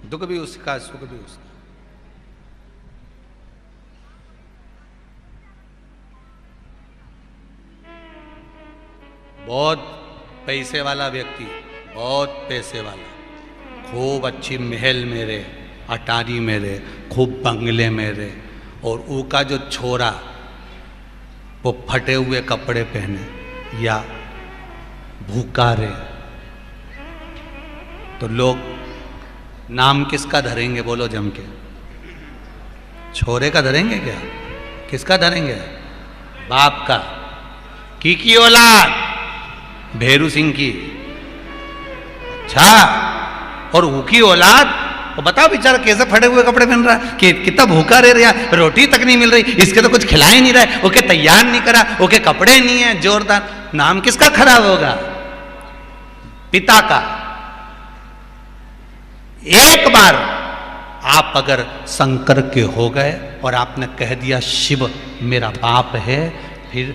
दुख भी उसका, सुख भी उसका। बहुत पैसे वाला व्यक्ति, बहुत पैसे वाला, खूब अच्छी महल मेरे, अटारी मेरे, खूब बंगले मेरे, और ऊ का जो छोरा वो फटे हुए कपड़े पहने या भूखा रहे, तो लोग नाम किसका धरेंगे? बोलो जम के। छोरे का धरेंगे क्या? किसका धरेंगे? बाप का। की औलाद? भेरू सिंह की। अच्छा, और वो की औलाद? तो बताओ बेचारा कैसे फटे हुए कपड़े पहन रहा है, कि कितना भूखा रह रहा, रोटी तक नहीं मिल रही, इसके तो कुछ खिला ही नहीं रहा है, ओके तैयार नहीं करा, ओके कपड़े नहीं है जोरदार। नाम किसका खराब होगा? पिता का। एक बार आप अगर शंकर के हो गए और आपने कह दिया शिव मेरा बाप है, फिर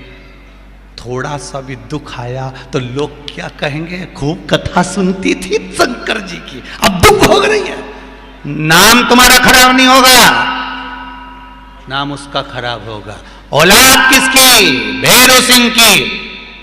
थोड़ा सा भी दुख आया तो लोग क्या कहेंगे? खूब कथा सुनती थी शंकर जी की, अब दुख हो रही है। नाम तुम्हारा खराब नहीं होगा, नाम उसका खराब होगा। औलाद किसकी? भैरू सिंह की।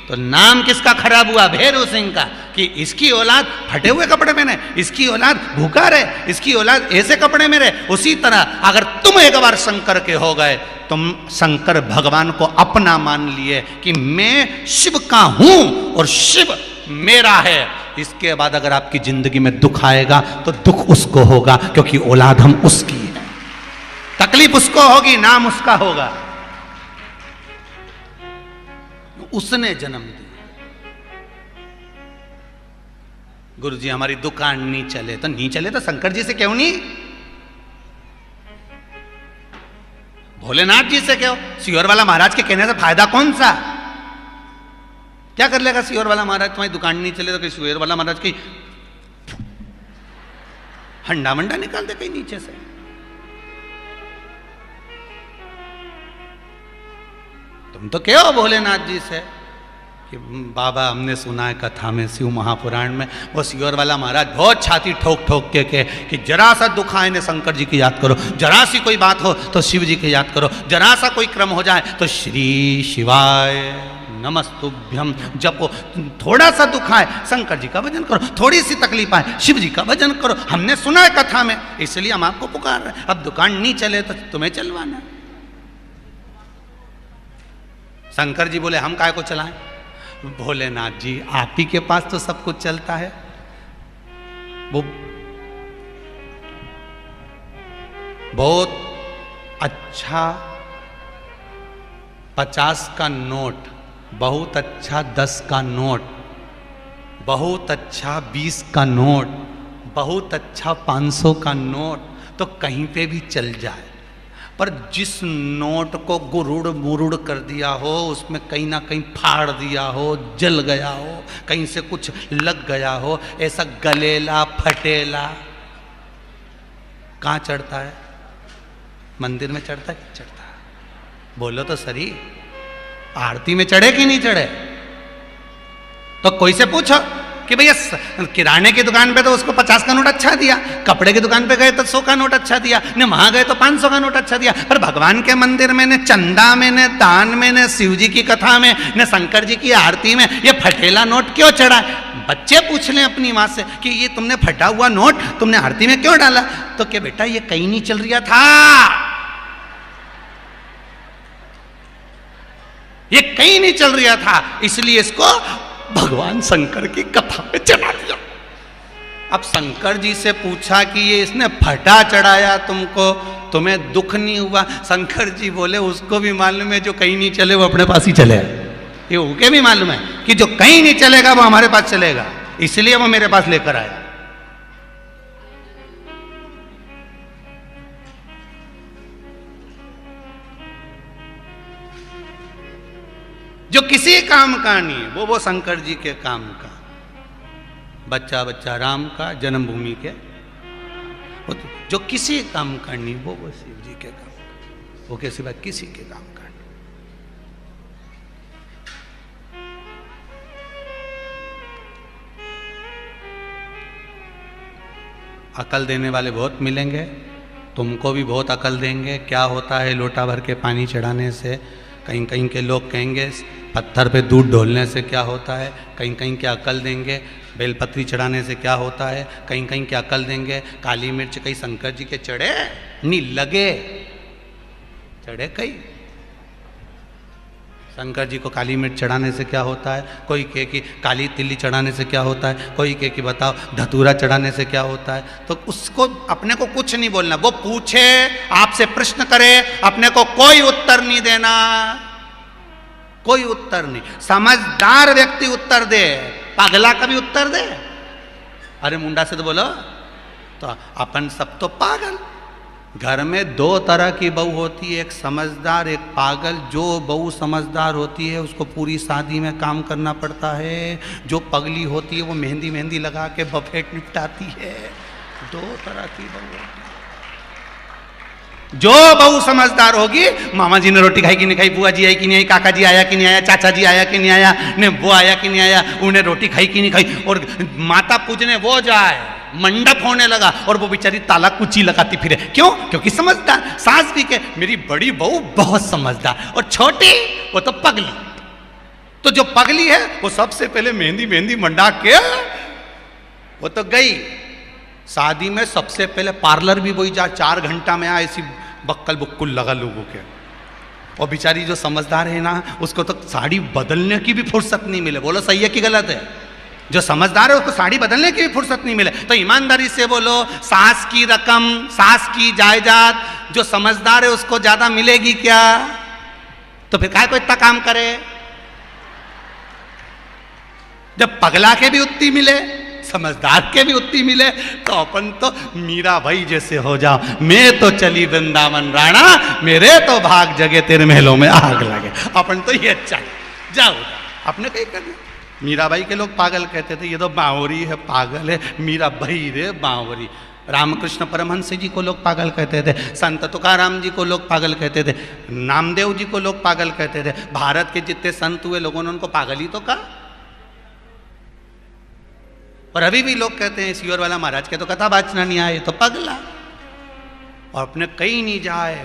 तो नाम किसका खराब हुआ? भैरू सिंह का, कि इसकी औलाद फटे हुए कपड़े में रहे, इसकी औलाद भूखा रहे, इसकी औलाद ऐसे कपड़े में रहे। उसी तरह अगर तुम एक बार शंकर के हो गए, तुम शंकर भगवान को अपना मान लिए कि मैं शिव का हूं और शिव मेरा है, इसके बाद अगर आपकी जिंदगी में दुख आएगा तो दुख उसको होगा, क्योंकि औलाद हम उसकी है, तकलीफ उसको होगी, नाम उसका होगा, उसने जन्म दिया। गुरु जी हमारी दुकान नहीं चले, तो नहीं चले तो शंकर जी से क्यों नहीं? भोलेनाथ जी से क्यों? सियोर वाला महाराज के कहने से फायदा कौन सा? क्या कर लेगा सियोर वाला महाराज? तुम्हारी दुकान नहीं चले तो सियोर वाला महाराज की हंडा मंडा निकाल दे कहीं नीचे से। तुम तो कहो भोलेनाथ जी से कि बाबा हमने सुना है कथा में, शिव महापुराण में, वो सियोर वाला महाराज बहुत छाती ठोक ठोक के कि जरा सा दुख आए ने शंकर जी की याद करो, जरा सी कोई बात हो तो शिव जी की याद करो, जरा सा कोई क्रम हो जाए तो श्री शिवाय नमस्तुभ्यम जपो। थोड़ा सा दुख आए शंकर जी का भजन करो, थोड़ी सी तकलीफ आए शिव जी का भजन करो। हमने सुना है कथा में, इसलिए हम आपको पुकार रहे हैं। अब दुकान नहीं चले तो तुम्हें चलवाना। शंकर जी बोले हम काय को चलाएं? भोलेनाथ जी आप ही के पास तो सब कुछ चलता है। वो बहुत अच्छा 50 का नोट, बहुत अच्छा 10 का नोट, बहुत अच्छा 20 का नोट, बहुत अच्छा 500 का नोट तो कहीं पे भी चल जाए, पर जिस नोट को गुरुड़ मुरुड़ कर दिया हो, उसमें कहीं ना कहीं फाड़ दिया हो, जल गया हो, कहीं से कुछ लग गया हो, ऐसा गलेला फटेला कहाँ चढ़ता है? मंदिर में चढ़ता है? चढ़ता है? बोलो तो सही, आरती में चढ़े कि नहीं चढ़े? तो कोई से पूछो कि भैया किराने की दुकान पे तो उसको 50 का नोट अच्छा दिया, कपड़े की दुकान पे गए तो 100 का नोट अच्छा दिया, ने वहां गए तो 500 का नोट अच्छा दिया, पर भगवान के मंदिर में ने चंदा में ने दान में ने शिव जी की कथा में ने शंकर जी की आरती में ये फटेला नोट क्यों चढ़ा? बच्चे पूछ लें अपनी माँ से कि ये तुमने फटा हुआ नोट तुमने आरती में क्यों डाला? तो क्या बेटा ये कहीं नहीं चल रहा था, ये कहीं नहीं चल रहा था, इसलिए इसको भगवान शंकर की कथा में चढ़ा दिया। अब शंकर जी से पूछा कि ये इसने फटा चढ़ाया तुमको, तुम्हें दुख नहीं हुआ? शंकर जी बोले उसको भी मालूम है जो कहीं नहीं चले वो अपने पास ही चले, ये उनके भी मालूम है कि जो कहीं नहीं चलेगा वो हमारे पास चलेगा, इसलिए वो मेरे पास लेकर आया। जो किसी काम का नहीं है वो शंकर जी के काम का, बच्चा बच्चा राम का, जन्मभूमि के, जो किसी काम का नहीं वो शिव जी के काम का, वो के सिवा किसी के काम का नहीं। अकल देने वाले बहुत मिलेंगे, तुमको भी बहुत अकल देंगे। क्या होता है लोटा भर के पानी चढ़ाने से? कहीं कहीं के लोग कहेंगे पत्थर पे दूध ढोलने से क्या होता है, कहीं कहीं के अकल देंगे बेलपत्री चढ़ाने से क्या होता है, कहीं कहीं के अकल देंगे काली मिर्च कहीं शंकर जी के चढ़े नहीं लगे, चढ़े कहीं शंकर जी को काली मिर्च चढ़ाने से क्या होता है, कोई कहे कि काली तिल्ली चढ़ाने से क्या होता है, कोई कहे कि बताओ धतूरा चढ़ाने से क्या होता है। तो उसको अपने को कुछ नहीं बोलना, वो पूछे आपसे प्रश्न करे, अपने को कोई उत्तर नहीं देना, कोई उत्तर नहीं। समझदार व्यक्ति उत्तर दे, पागला का भी उत्तर दे। अरे मुंडा से तो बोलो, तो अपन सब तो पागल। घर में दो तरह की बहू होती है, एक समझदार एक पागल। जो बहू समझदार होती है उसको पूरी शादी में काम करना पड़ता है, जो पगली होती है वो मेहंदी मेहंदी लगा के बफेट निपटाती है। दो तरह की बहू होती है। जो बहू समझदार होगी, मामा जी ने रोटी खाई कि नहीं खाई, बुआ जी आई कि नहीं आई, काका जी आया कि नहीं आया, चाचा जी आया कि नहीं आया, ने वो आया कि नहीं आया, उन्हें रोटी खाई कि नहीं खाई, और माता पूजने वो जाए, मंडप होने लगा और वो बेचारी ताला कुची लगाती फिरे। क्यों? क्योंकि समझदार। सास भी के मेरी बड़ी बहू बहुत समझदार, और छोटी वो तो पगली। तो जो पगली है वो सबसे पहले मेहंदी मेहंदी मंडा के वो तो गई शादी में। सबसे पहले पार्लर भी वही जा, 4 घंटा में ऐसी बक्कल बुक्कुल लगा लोगों के। और बेचारी जो समझदार है ना, उसको तो साड़ी बदलने की भी फुर्सत नहीं मिले। बोलो सही है कि गलत है? जो समझदार है उसको साड़ी बदलने की भी फुर्सत नहीं मिले। तो ईमानदारी से बोलो, सास की रकम, सास की जायदाद जो समझदार है उसको ज्यादा मिलेगी क्या? तो फिर काहे को इतना काम करे? जब पगला के भी उतनी मिले, समझदार के भी उतनी मिले, तो अपन तो मीरा भाई जैसे हो जाओ। मैं तो चली वृंदावन राणा, मेरे तो भाग जगे तेरे महलों में आग लगे। अपन तो ये अच्छा जाओ, अपने कहीं करना। मीराबाई के लोग पागल कहते थे, ये तो बावरी है, पागल है, मीरा भाई रे बावरी। रामकृष्ण परमहंस जी को लोग पागल कहते थे, संत तुकाराम जी को लोग पागल कहते थे, नामदेव जी को लोग पागल कहते थे। भारत के जितने संत हुए लोगों ने उनको पागल ही तो कहा। और अभी भी लोग कहते हैं सीवर वाला महाराज के तो कथा बाचना नहीं आए तो पगला, और अपने कहीं नहीं जाए।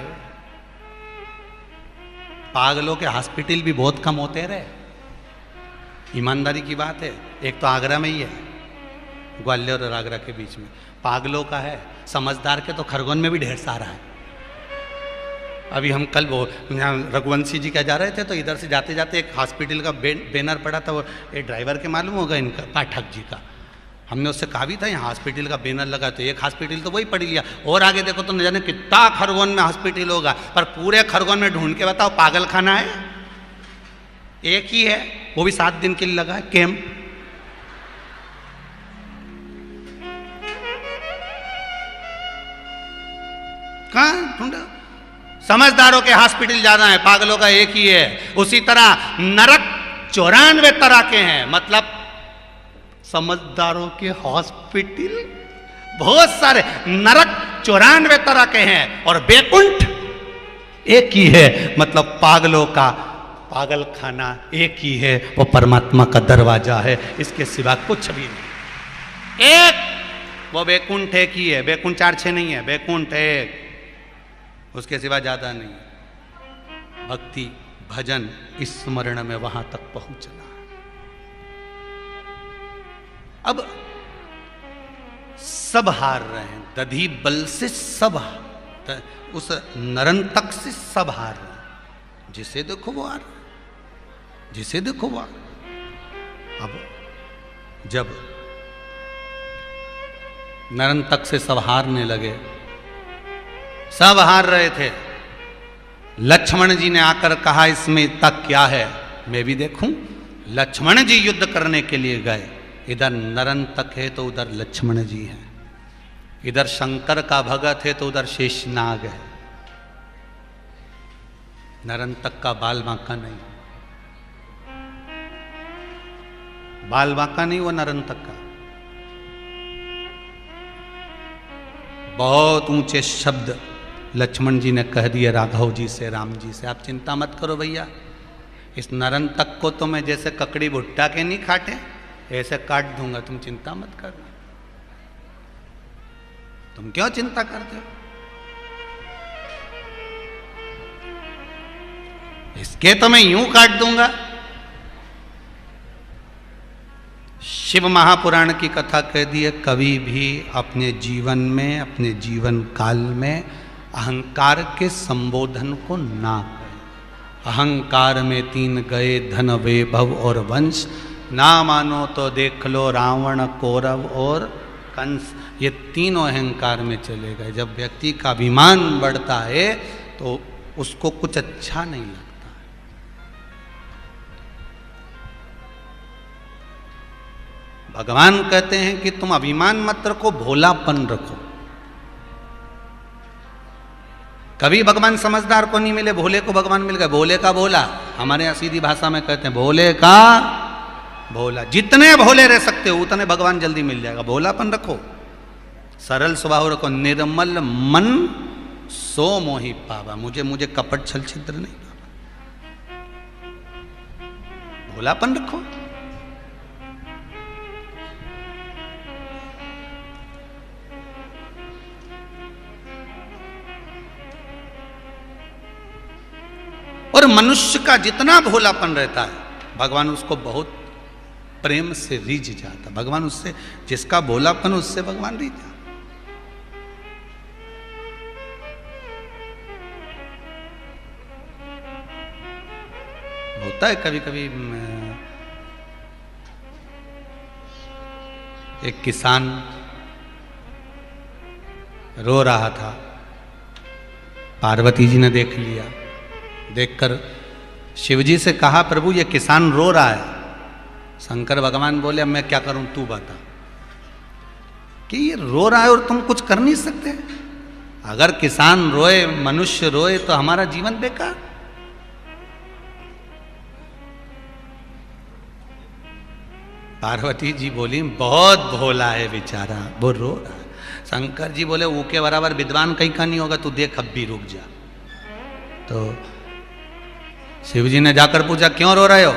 पागलों के हॉस्पिटल भी बहुत कम होते रहे, ईमानदारी की बात है। एक तो आगरा में ही है, ग्वालियर और आगरा के बीच में पागलों का है। समझदार के तो खरगोन में भी ढेर सारा है। अभी हम कल वो यहाँ रघुवंशी जी क्या जा रहे थे, तो इधर से जाते जाते एक हॉस्पिटल का बैनर पड़ा था, वो एक ड्राइवर के मालूम होगा इनका, पाठक जी का। हमने उससे कहा भी था यहाँ हॉस्पिटल का बैनर लगा, तो एक हॉस्पिटल तो वही पढ़ लिया, और आगे देखो तो न जाने कितना खरगोन में हॉस्पिटल होगा। पर पूरे खरगोन में ढूंढ के बताओ पागल खाना है एक ही है, वो भी 7 दिन के लिए लगा है कैंप। कहाँ ढूंढा? समझदारों के हॉस्पिटल जाना है, पागलों का एक ही है। उसी तरह नरक 94 तरह के हैं, मतलब समझदारों के हॉस्पिटल बहुत सारे। नरक 94 तरह के हैं और बैकुंठ एक ही है, मतलब पागलों का पागल खाना एक ही है, वो परमात्मा का दरवाजा है, इसके सिवा कुछ भी नहीं। एक वो बैकुंठ एक ही है, बैकुंठ 4-6 नहीं है, बैकुंठ एक, उसके सिवा ज्यादा नहीं है। भक्ति भजन स्मरण में वहां तक पहुंचना। अब सब हार रहे हैं, दधी बल से सब, उस नरंतक से सब हार रहे हैं। जिसे देखो वो हार, जिसे देखो वो हार। अब जब नरंतक से सब हारने लगे, सब हार रहे थे, लक्ष्मण जी ने आकर कहा इसमें तक क्या है, मैं भी देखूं। लक्ष्मण जी युद्ध करने के लिए गए, इधर नरंतक है तो उधर लक्ष्मण जी हैं, इधर शंकर का भगत है तो उधर शेषनाग है। नरंतक का बाल बांका नहीं, बाल बांका नहीं, वो नरंतक का। बहुत ऊंचे शब्द लक्ष्मण जी ने कह दिए राघव जी से, राम जी से, आप चिंता मत करो भैया, इस नरंतक को तो मैं जैसे ककड़ी भुट्टा के नहीं काटे ऐसे काट दूंगा, तुम चिंता मत करना। तुम क्यों चिंता करते हो? इसके तो मैं यूं काट दूंगा। शिव महापुराण की कथा कह दी है, कभी भी अपने जीवन में, अपने जीवन काल में अहंकार के संबोधन को ना करें। अहंकार में 3 गए, धन वैभव और वंश, ना मानो तो देख लो रावण कौरव और कंस, ये तीनों अहंकार में चले गए। जब व्यक्ति का अभिमान बढ़ता है तो उसको कुछ अच्छा नहीं लगता। भगवान कहते हैं कि तुम अभिमान मत रखो, भोलापन रखो। कभी भगवान समझदार को नहीं मिले, भोले को भगवान मिल गए। भोले का भोला, हमारे यहाँ सीधी भाषा में कहते हैं भोले का भोला। जितने भोले रह सकते हो उतने भगवान जल्दी मिल जाएगा। भोलापन रखो, सरल स्वभाव रखो, निर्मल मन सो मोहि पावा। मुझे कपट छल छिद्र नहीं पावा। भोलापन रखो। और मनुष्य का जितना भोलापन रहता है भगवान उसको बहुत प्रेम से रीझ जाता। भगवान उससे, जिसका भोलापन उससे भगवान रीझ जाता। होता है कभी कभी, एक किसान रो रहा था, पार्वती जी ने देख लिया। देखकर शिवजी से कहा, प्रभु ये किसान रो रहा है। शंकर भगवान बोले, अब मैं क्या करूं, तू बता। कि ये रो रहा है और तुम कुछ कर नहीं सकते? अगर किसान रोए, मनुष्य रोए तो हमारा जीवन बेकार। पार्वती जी बोली, बहुत भोला है बेचारा, वो रो रहा है। शंकर जी बोले, वो के बराबर विद्वान कहीं का नहीं होगा, तू देख अब भी रुक जा। तो शिवजी ने जाकर पूछा, क्यों रो रहे हो?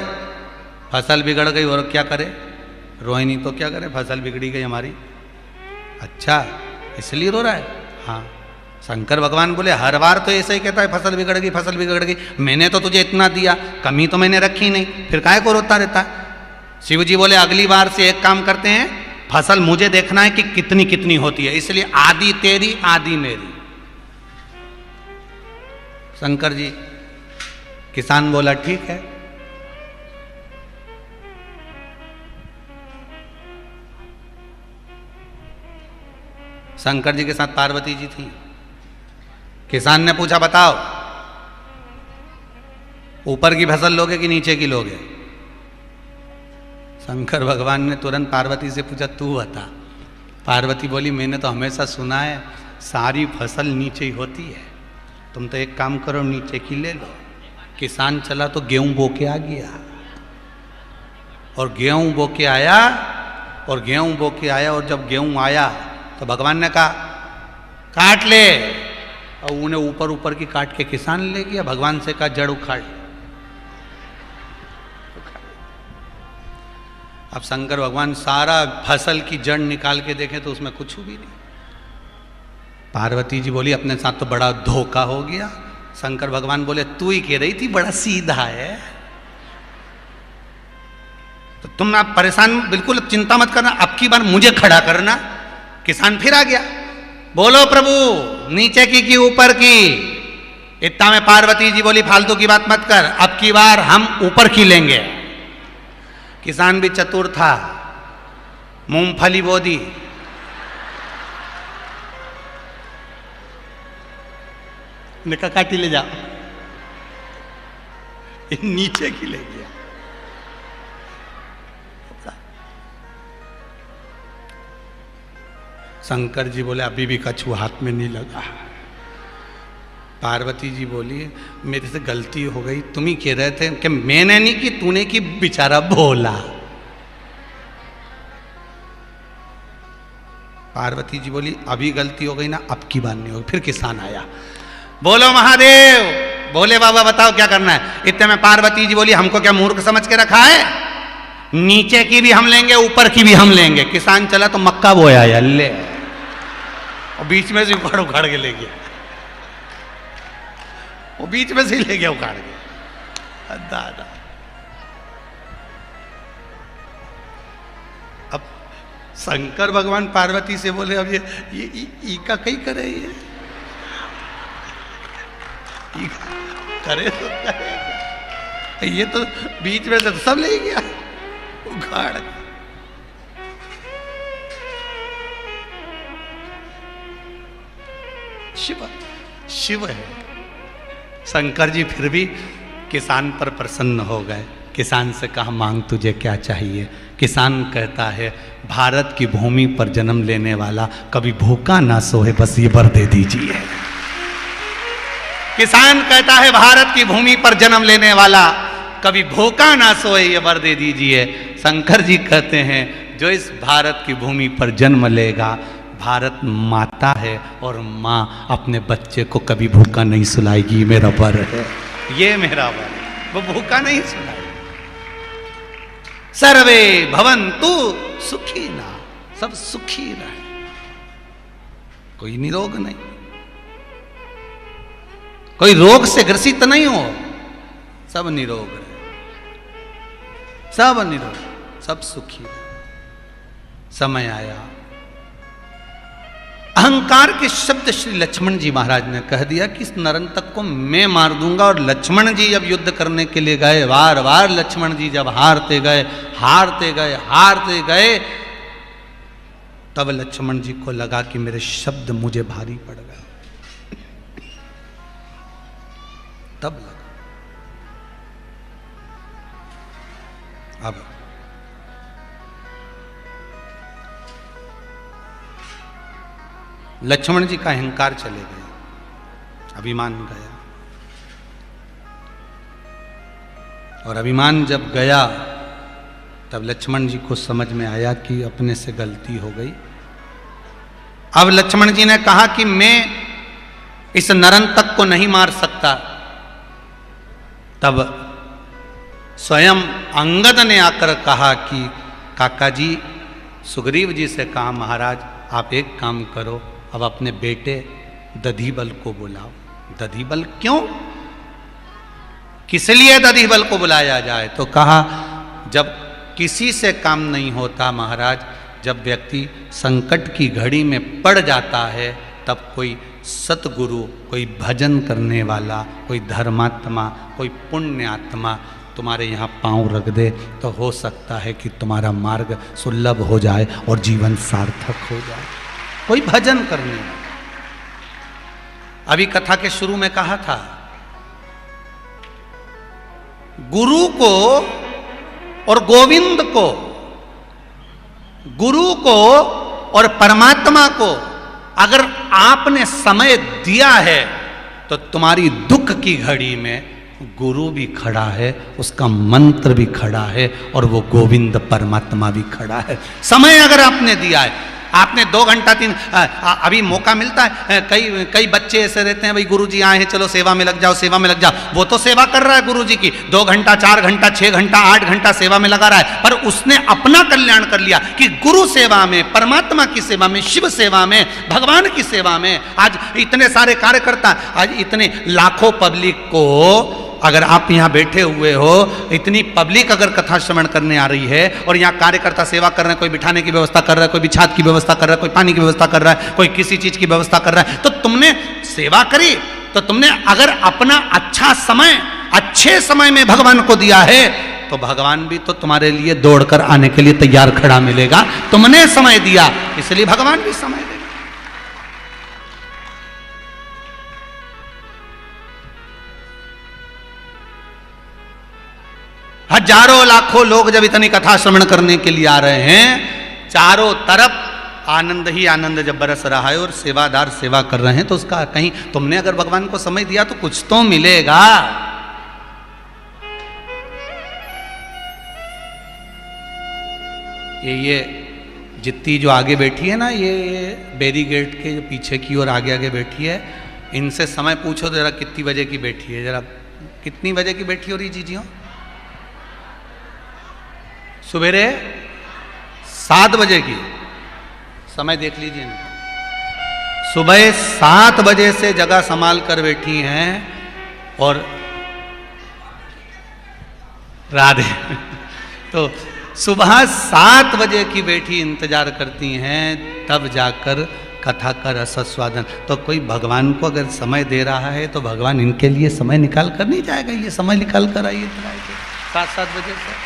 फसल बिगड़ गई और क्या करे, रोए नहीं तो क्या करे, फसल बिगड़ी गई हमारी। अच्छा, इसलिए रो रहा है? हाँ। शंकर भगवान बोले, हर बार तो ऐसे ही कहता है फसल बिगड़ गई, फसल बिगड़ गई। मैंने तो तुझे इतना दिया, कमी तो मैंने रखी नहीं, फिर काहे को रोता रहता है? शिवजी बोले, अगली बार से एक काम करते हैं, फसल मुझे देखना है कि कितनी कितनी होती है, इसलिए आधी तेरी आधी मेरी। शंकर जी, किसान बोला ठीक है। शंकर जी के साथ पार्वती जी थी। किसान ने पूछा, बताओ ऊपर की फसल लोगे कि नीचे की लोगे? शंकर भगवान ने तुरंत पार्वती से पूछा, तू बता। पार्वती बोली, मैंने तो हमेशा सुना है सारी फसल नीचे ही होती है, तुम तो एक काम करो, नीचे की ले लो। किसान चला तो गेहूं बो के आ गया, और गेहूं बो के आया, और जब गेहूं आया तो भगवान ने कहा, काट ले। और उन्हें ऊपर ऊपर की काट के किसान ले गया। भगवान से कहा, जड़ उखाड़। अब शंकर भगवान सारा फसल की जड़ निकाल के देखें तो उसमें कुछ भी नहीं। पार्वती जी बोली अपने साथ तो बड़ा धोखा हो गया। शंकर भगवान बोले तू ही कह रही थी बड़ा सीधा है, तो तुम आप परेशान बिल्कुल चिंता मत करना, अब की बार मुझे खड़ा करना। किसान फिर आ गया, बोलो प्रभु नीचे की ऊपर की। इतना में पार्वती जी बोली फालतू की बात मत कर, अब की बार हम ऊपर की लेंगे। किसान भी चतुर था, मूंगफली बो दी। निका काटी ले जाओ, नीचे की ले गया। शंकर जी बोले अभी भी कछुआ हाथ में नहीं लगा। पार्वती जी बोली मेरे से गलती हो गई, तुम ही कह रहे थे कि मैंने नहीं की, तूने की, बेचारा भोला। पार्वती जी बोली अभी गलती हो गई ना, अब की बात नहीं होगी। फिर किसान आया, बोलो महादेव, बोले बाबा बताओ क्या करना है। इतने में पार्वती जी बोली हमको क्या मूर्ख समझ के रखा है, नीचे की भी हम लेंगे ऊपर की भी हम लेंगे। किसान चला तो मक्का बोया अल्ले, और बीच में से उखाड़ उखाड़ के ले गया, वो बीच में से ले गया उखाड़ के। दादा अब शंकर भगवान पार्वती से बोले अब ये का कहीं करे, ये करे तो करे, ये तो बीच में से तो सब ले गया उखाड़। शिव शिव है। शंकर जी फिर भी किसान पर प्रसन्न हो गए। किसान से कहा मांग तुझे क्या चाहिए। किसान कहता है भारत की भूमि पर जन्म लेने वाला कभी भूखा ना सोए, बस ये वर दे दीजिए। किसान कहता है भारत की भूमि पर जन्म लेने वाला कभी भूखा ना सोए, ये वर दे दीजिए। शंकर जी कहते हैं जो इस भारत की भूमि पर जन्म लेगा, भारत माता है और माँ अपने बच्चे को कभी भूखा नहीं सुलाएगी, मेरा वर है, ये मेरा वर है, वो भूखा नहीं सुलाएगी। सर्वे भवन्तु सुखिनः, सब सुखी रहे, कोई निरोग नहीं, कोई रोग से ग्रसित नहीं हो, सब निरोग रहे, सब निरोग, सब सुखी रहे। समय आया, अहंकार के शब्द श्री लक्ष्मण जी महाराज ने कह दिया कि इस नरंतक को मैं मार दूंगा। और लक्ष्मण जी जब युद्ध करने के लिए गए, बार बार लक्ष्मण जी जब हारते गए, हारते गए, हारते गए, तब लक्ष्मण जी को लगा कि मेरे शब्द मुझे भारी पड़ गए। तब लगा अब लक्ष्मण जी का अहंकार चले गए, अभिमान गया। और अभिमान जब गया तब लक्ष्मण जी को समझ में आया कि अपने से गलती हो गई। अब लक्ष्मण जी ने कहा कि मैं इस नरंतक को नहीं मार सकता। तब स्वयं अंगद ने आकर कहा कि काका जी, सुग्रीव जी से कहा महाराज आप एक काम करो, अब अपने बेटे दधिबल को बुलाओ। दधिबल क्यों, किस लिए दधिबल को बुलाया जाए? तो कहा जब किसी से काम नहीं होता महाराज, जब व्यक्ति संकट की घड़ी में पड़ जाता है, तब कोई सतगुरु, कोई भजन करने वाला, कोई धर्मात्मा, कोई पुण्यात्मा तुम्हारे यहाँ पांव रख दे तो हो सकता है कि तुम्हारा मार्ग सुलभ हो जाए और जीवन सार्थक हो जाए। कोई भजन करने वाला। अभी कथा के शुरू में कहा था, गुरु को और गोविंद को, गुरु को और परमात्मा को अगर आपने समय दिया है तो तुम्हारी दुख की घड़ी में गुरु भी खड़ा है, उसका मंत्र भी खड़ा है और वो गोविंद परमात्मा भी खड़ा है। समय अगर आपने दिया है, आपने 2 घंटा 3 अभी मौका मिलता है, कई बच्चे ऐसे रहते हैं, भाई गुरुजी आए हैं, चलो सेवा में लग जाओ, सेवा में लग जाओ। वो तो सेवा कर रहा है गुरुजी की, 2 घंटा 4 घंटा 6 घंटा 8 घंटा सेवा में लगा रहा है, पर उसने अपना कल्याण कर लिया कि गुरु सेवा में, परमात्मा की सेवा में, शिव सेवा में, भगवान की सेवा में। आज इतने सारे कार्यकर्ता, आज इतने लाखों पब्लिक को, अगर आप यहां बैठे हुए हो, इतनी पब्लिक अगर कथा श्रवण करने आ रही है और यहां कार्यकर्ता सेवा कर रहे हैं, कोई बिठाने की व्यवस्था कर रहा है, कोई बिछात की व्यवस्था कर रहा है, कोई पानी की व्यवस्था कर रहा है, कोई किसी चीज की व्यवस्था कर रहा है, तो तुमने सेवा करी, तो तुमने अगर अपना अच्छा समय अच्छे समय में भगवान को दिया है, तो भगवान भी तो तुम्हारे लिए दौड़कर आने के लिए तैयार खड़ा मिलेगा। तुमने समय दिया, इसलिए भगवान भी समय देगा। हजारों लाखों लोग जब इतनी कथा श्रवण करने के लिए आ रहे हैं, चारों तरफ आनंद ही आनंद जब बरस रहा है और सेवादार सेवा कर रहे हैं, तो उसका कहीं तुमने अगर भगवान को समय दिया तो कुछ तो मिलेगा। ये जितनी जो आगे बैठी है ना, ये बैरीगेट के जो पीछे की ओर आगे आगे बैठी है, इनसे समय पूछो जरा कितनी बजे की बैठी है, जरा कितनी बजे की बैठी हो रही जीजियों? सुबेरे 7 बजे की। समय देख लीजिए, सुबह 7 बजे से जगह संभाल कर बैठी हैं और राधे तो सुबह 7 बजे की बैठी इंतजार करती हैं, तब जाकर कथा का रसास्वादन। तो कोई भगवान को अगर समय दे रहा है तो भगवान इनके लिए समय निकाल कर नहीं जाएगा? ये समय निकाल कर आइए 7 बजे से।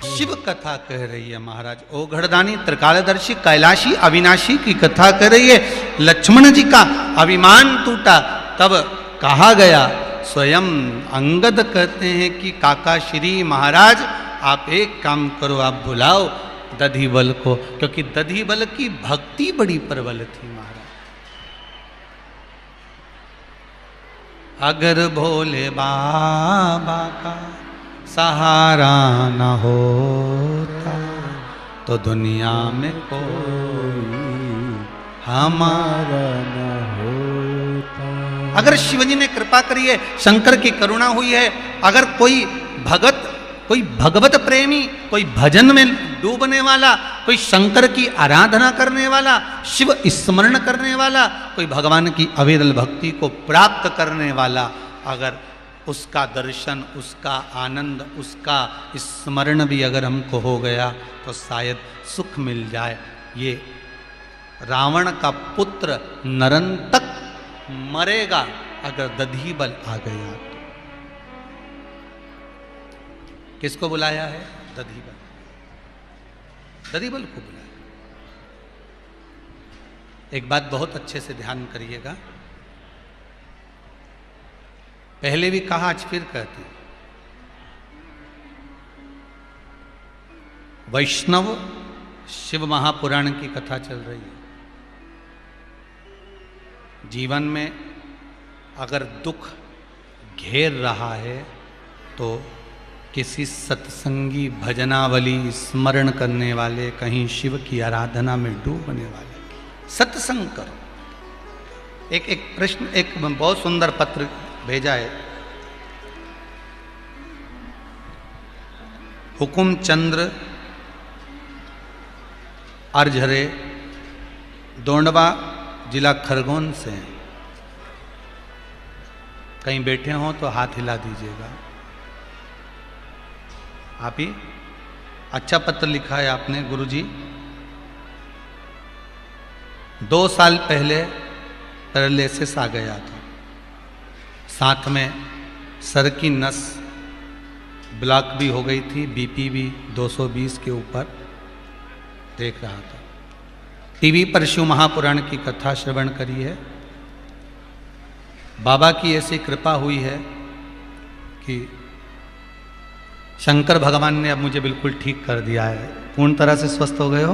शिव कथा कह रही है महाराज, ओघड़दानी त्रिकालदर्शी कैलाशी अविनाशी की कथा कह रही है। लक्ष्मण जी का अभिमान टूटा, तब कहा गया, स्वयं अंगद कहते हैं कि काका श्री महाराज आप एक काम करो, आप बुलाओ दधिबल को, क्योंकि दधिबल की भक्ति बड़ी प्रबल थी महाराज। अगर भोले बाबा का सहारा न होता तो दुनिया में कोई हमारा न होता। अगर शिवजी ने कृपा करी है, शंकर की करुणा हुई है, अगर कोई भगत, कोई भगवत प्रेमी, कोई भजन में डूबने वाला, कोई शंकर की आराधना करने वाला, शिव स्मरण करने वाला, कोई भगवान की अविरल भक्ति को प्राप्त करने वाला, अगर उसका दर्शन, उसका आनंद, उसका स्मरण भी अगर हमको हो गया तो शायद सुख मिल जाए। ये रावण का पुत्र नरंतक मरेगा अगर दधिबल आ गया तो। किसको बुलाया है? दधिबल, दधिबल को बुलाया। एक बात बहुत अच्छे से ध्यान करिएगा, पहले भी कहा, आज फिर कहते हैं, वैष्णव शिव महापुराण की कथा चल रही है। जीवन में अगर दुख घेर रहा है तो किसी सत्संगी, भजनावली, स्मरण करने वाले, कहीं शिव की आराधना में डूबने वाले सत्संग करो। एक प्रश्न, एक बहुत सुंदर पत्र भेजा है हुकुम चंद्र अर्झरे, दोंडवा जिला खरगोन से। कहीं बैठे हों तो हाथ हिला दीजिएगा। आप ही अच्छा पत्र लिखा है आपने गुरुजी। 2 साल पहले पैरालिसिस आ गया था, साथ में सर की नस ब्लॉक भी हो गई थी, बीपी भी 220 के ऊपर देख रहा था। टीवी पर शिव महापुराण की कथा श्रवण करी है। बाबा की ऐसी कृपा हुई है कि शंकर भगवान ने अब मुझे बिल्कुल ठीक कर दिया है, पूर्ण तरह से स्वस्थ हो गए हो,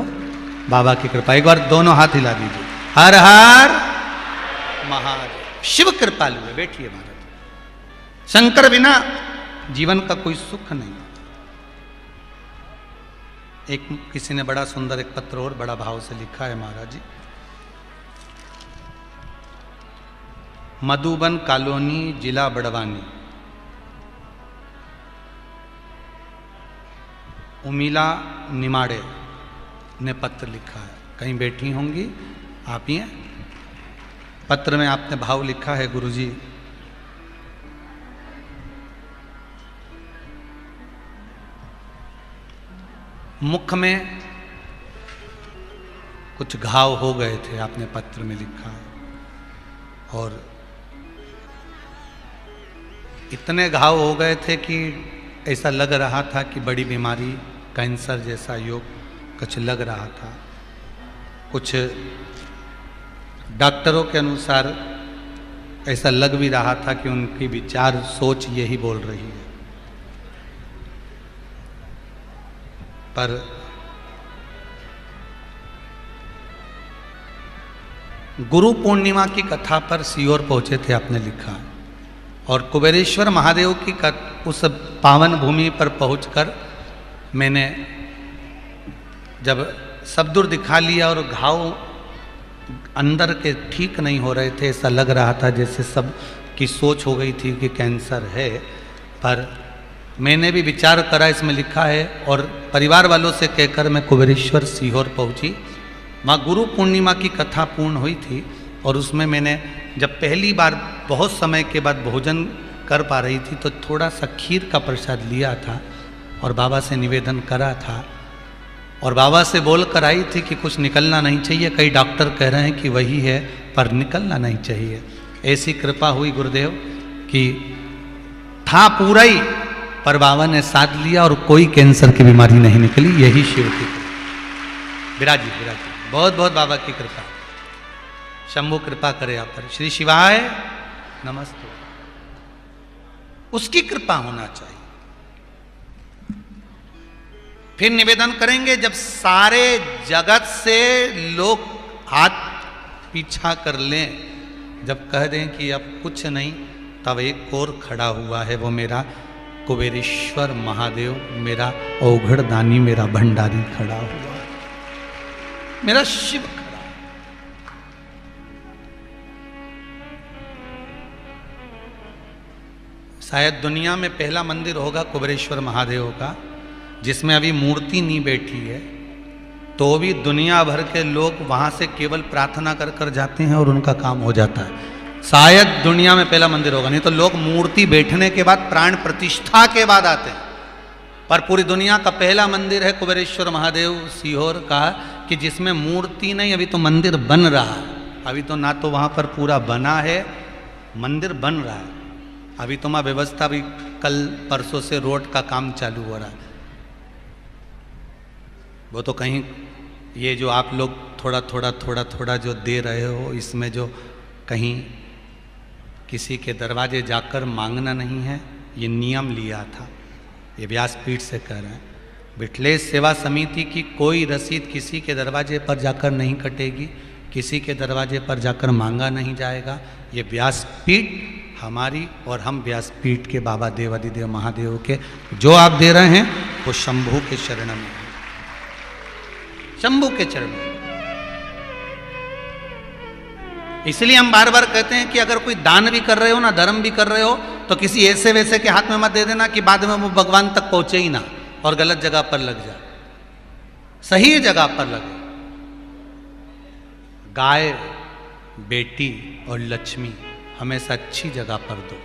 बाबा की कृपा। एक बार दोनों हाथ हिला दीजिए, हर हर महादेव। शिव कृपालु है, बैठिए महाराज। शंकर बिना जीवन का कोई सुख नहीं। एक किसी ने बड़ा सुंदर एक पत्र और बड़ा भाव से लिखा है महाराज जी। मधुबन कॉलोनी, जिला बड़वानी, उमिला निमाड़े ने पत्र लिखा है। कहीं बैठी होंगी आप ही हैं। पत्र में आपने भाव लिखा है, गुरुजी मुख में कुछ घाव हो गए थे, आपने पत्र में लिखा है, और इतने घाव हो गए थे कि ऐसा लग रहा था कि बड़ी बीमारी, कैंसर जैसा योग कुछ लग रहा था। कुछ डॉक्टरों के अनुसार ऐसा लग भी रहा था कि उनकी विचार सोच यही बोल रही है। पर गुरु पूर्णिमा की कथा पर सीहोर पहुंचे थे, आपने लिखा, और कुबेरेश्वर महादेव की उस पावन भूमि पर पहुंचकर मैंने जब सब दूर दिखा लिया और घाव अंदर के ठीक नहीं हो रहे थे, ऐसा लग रहा था जैसे सब की सोच हो गई थी कि कैंसर है। पर मैंने भी विचार करा, इसमें लिखा है, और परिवार वालों से कहकर मैं कुबेरेश्वर सीहोर पहुंची। वहाँ गुरु पूर्णिमा की कथा पूर्ण हुई थी, और उसमें मैंने जब पहली बार बहुत समय के बाद भोजन कर पा रही थी तो थोड़ा सा खीर का प्रसाद लिया था और बाबा से निवेदन करा था, और बाबा से बोल कर आई थी कि कुछ निकलना नहीं चाहिए, कई डॉक्टर कह रहे हैं कि वही है पर निकलना नहीं चाहिए। ऐसी कृपा हुई गुरुदेव कि था पूरा ही, पर बाबा ने साथ लिया और कोई कैंसर की बीमारी नहीं निकली। यही शिव की कृपा। विराजी विराजी, बहुत बहुत बाबा की कृपा। शंभु कृपा करे आप पर। श्री शिवाय नमस्ते। उसकी कृपा होना चाहिए। फिर निवेदन करेंगे, जब सारे जगत से लोग हाथ पीछा कर लें, जब कह दें कि अब कुछ नहीं, तब एक और खड़ा हुआ है, वो मेरा कुबेरेश्वर महादेव, मेरा औघड़ दानी, मेरा भंडारी खड़ा हुआ है, मेरा शिव खड़ा। शायद दुनिया में पहला मंदिर होगा कुबेरेश्वर महादेव का जिसमें अभी मूर्ति नहीं बैठी है, तो भी दुनिया भर के लोग वहां से केवल प्रार्थना कर कर जाते हैं और उनका काम हो जाता है। शायद दुनिया में पहला मंदिर होगा, नहीं तो लोग मूर्ति बैठने के बाद, प्राण प्रतिष्ठा के बाद आते हैं। पर पूरी दुनिया का पहला मंदिर है कुबेरेश्वर महादेव सीहोर का, कि जिसमें मूर्ति नहीं, अभी तो मंदिर बन रहा है। अभी तो ना तो वहाँ पर पूरा बना है, मंदिर बन रहा है। अभी तो वहाँ व्यवस्था भी, कल परसों से रोड का काम चालू हो रहा है। वो तो कहीं ये जो आप लोग थोड़ा जो दे रहे हो, इसमें जो कहीं किसी के दरवाजे जाकर मांगना नहीं है, ये नियम लिया था। ये व्यासपीठ से कह रहे हैं, विठलेश सेवा समिति की कोई रसीद किसी के दरवाजे पर जाकर नहीं कटेगी, किसी के दरवाजे पर जाकर मांगा नहीं जाएगा। ये व्यासपीठ हमारी, और हम व्यासपीठ के बाबा देवादिदेव महादेव के, जो आप दे रहे हैं वो शंभू के शरण में है, शंभू के चरण में। इसलिए हम बार बार कहते हैं कि अगर कोई दान भी कर रहे हो ना, धर्म भी कर रहे हो, तो किसी ऐसे वैसे के हाथ में मत दे देना कि बाद में वो भगवान तक पहुंचे ही ना और गलत जगह पर लग जाए। सही जगह पर लगे। गाय, बेटी और लक्ष्मी हमेशा अच्छी जगह पर दो,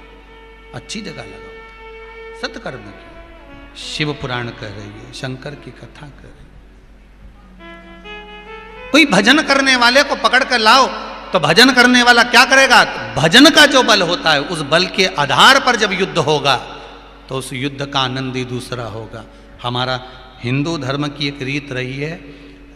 अच्छी जगह लगाओ। सत्कर्म की शिव पुराण कह रही है, शंकर की कथा कह रही है। कोई भजन करने वाले को पकड़ कर लाओ, तो भजन करने वाला क्या करेगा? भजन का जो बल होता है, उस बल के आधार पर जब युद्ध होगा तो उस युद्ध का आनंद ही दूसरा होगा। हमारा हिंदू धर्म की एक रीत रही है,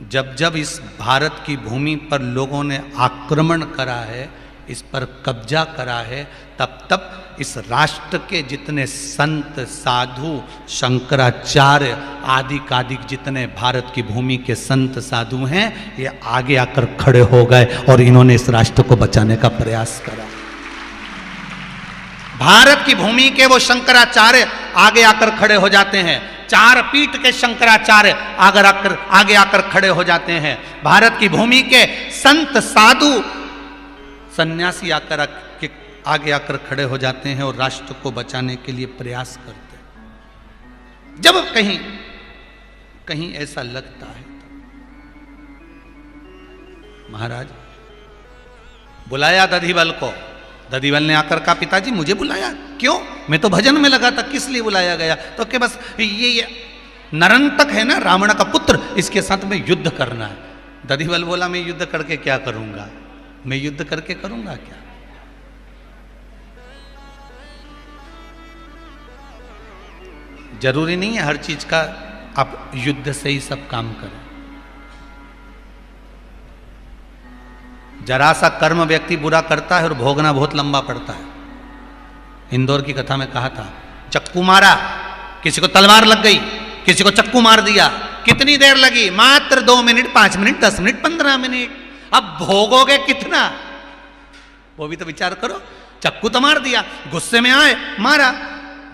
जब जब इस भारत की भूमि पर लोगों ने आक्रमण करा है, इस पर कब्जा करा है, तब तब इस राष्ट्र के जितने संत, साधु, शंकराचार्य आदि कादिक जितने भारत की भूमि के संत साधु हैं, ये आगे आकर खड़े हो गए और इन्होंने इस राष्ट्र को बचाने का प्रयास करा। भारत की भूमि के वो शंकराचार्य आगे आकर खड़े हो जाते हैं, चार पीठ के शंकराचार्य आगे आकर खड़े हो जाते हैं। भारत की भूमि के संत साधु सन्यासी आगे आकर खड़े हो जाते हैं और राष्ट्र को बचाने के लिए प्रयास करते हैं। जब कहीं ऐसा लगता है महाराज बुलाया दधिबल को। दधिबल ने आकर कहा पिताजी मुझे बुलाया क्यों? मैं तो भजन में लगा था, किस लिए बुलाया गया? तो कि बस ये नरंतक है ना, रावण का पुत्र, इसके साथ में युद्ध करना है। दधिबल बोला मैं युद्ध करके क्या करूंगा, मैं युद्ध करके करूंगा क्या? जरूरी नहीं है हर चीज का आप युद्ध से ही सब काम करें। जरा सा कर्म व्यक्ति बुरा करता है और भोगना बहुत लंबा पड़ता है। इंदौर की कथा में कहा था, चक्कू मारा, किसी को तलवार लग गई, किसी को चक्कू मार दिया, कितनी देर लगी? मात्र 2 मिनट, 5 मिनट, 10 मिनट, 15 मिनट। अब भोगोगे कितना, वो भी तो विचार करो। चक्कू तो मार दिया, गुस्से में आए मारा,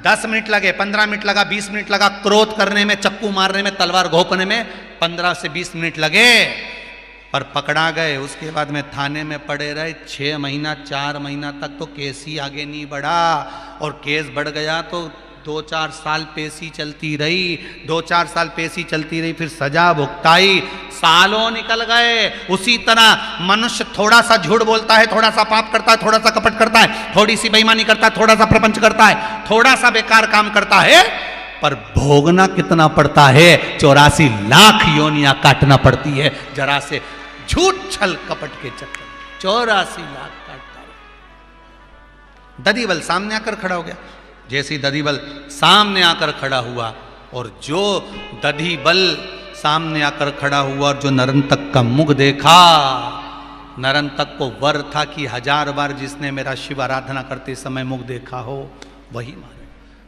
10 मिनट लगे, 15 मिनट लगा, 20 मिनट लगा, क्रोध करने में, चक्कू मारने में, तलवार घोंपने में 15 से 20 मिनट लगे, पर पकड़ा गए। उसके बाद में थाने में पड़े रहे 6 महीना, 4 महीना तक तो केस ही आगे नहीं बढ़ा, और केस बढ़ गया तो 2-4 साल पेशी चलती रही, 2-4 साल पेशी चलती रही, फिर सजा भुगताई, सालों निकल गए। उसी तरह मनुष्य थोड़ा सा झूठ बोलता है, थोड़ा सा पाप करता है, थोड़ा सा कपट करता है, थोड़ी सी बेईमानी करता है, थोड़ा सा प्रपंच करता है, थोड़ा सा बेकार काम करता है, पर भोगना कितना पड़ता है? 84 लाख योनियां काटना पड़ती है जरा से झूठ छल कपट के चक्कर। 84 लाख काटता है। दधिबल सामने आकर खड़ा हो गया। जैसे ही दधिबल सामने आकर खड़ा हुआ, और जो दधिबल सामने आकर खड़ा हुआ और जो नरंतक का मुख देखा, नरंतक को वर था कि 1000 बार जिसने मेरा शिव आराधना करते समय मुख देखा हो वही मारे।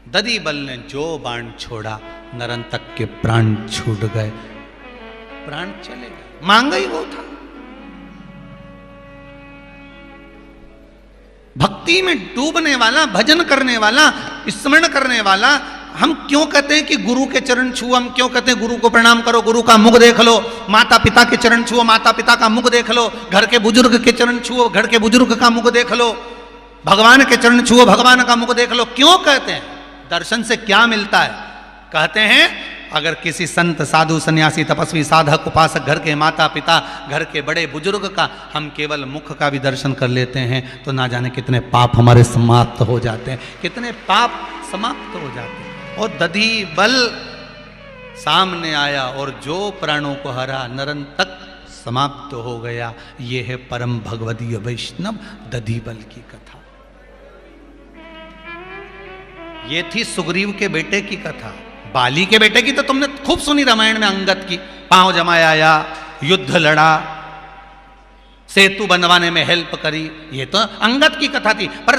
दधिबल ने जो बाण छोड़ा, नरंतक के प्राण छूट गए, प्राण चले गए। मांगा ही वो था। भक्ति में डूबने वाला, भजन करने वाला, स्मरण करने वाला। हम क्यों कहते हैं कि गुरु के चरण छुओ? हम क्यों कहते हैं गुरु को प्रणाम करो, गुरु का मुख देख लो? माता पिता के चरण छुओ, माता पिता का मुख देख लो। घर के बुजुर्ग के चरण छुओ, घर के बुजुर्ग का मुख देख लो। भगवान के चरण छुओ, भगवान का मुख देख लो। क्यों कहते हैं? दर्शन से क्या मिलता है? कहते हैं अगर किसी संत, साधु, सन्यासी, तपस्वी, साधक, उपासक, घर के माता पिता, घर के बड़े बुजुर्ग का हम केवल मुख का भी दर्शन कर लेते हैं तो ना जाने कितने पाप हमारे समाप्त हो जाते हैं, कितने पाप समाप्त हो जाते हैं। और दधिबल सामने आया और जो प्राणों को हरा, नरंतक समाप्त हो गया। ये है परम भगवदीय वैष्णव दधिबल की कथा। ये थी सुग्रीव के बेटे की कथा। बाली के बेटे की तो तुमने खूब सुनी रामायण में, अंगद की। पांव जमाया आया, युद्ध लड़ा, सेतु बनवाने में हेल्प करी, ये तो अंगद की कथा थी। पर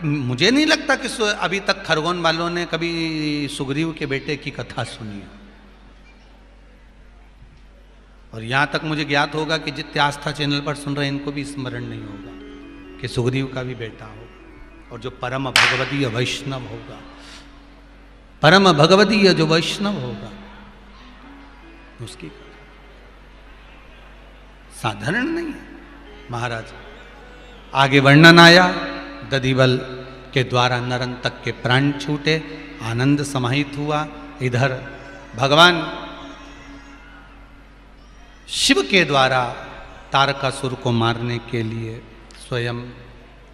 मुझे नहीं लगता कि अभी तक खरगोन वालों ने कभी सुग्रीव के बेटे की कथा सुनी। और यहां तक मुझे ज्ञात होगा कि जितने आस्था चैनल पर सुन रहे हैं इनको भी स्मरण नहीं होगा कि सुग्रीव का भी बेटा हो, और जो परम भगवदीय वैष्णव होगा, परम भगवदीय जो वैष्णव होगा, उसकी साधारण नहीं है महाराज। आगे वर्णन आया, दधिबल के द्वारा नरंतक के प्राण छूटे, आनंद समाहित हुआ। इधर भगवान शिव के द्वारा तारकासुर को मारने के लिए स्वयं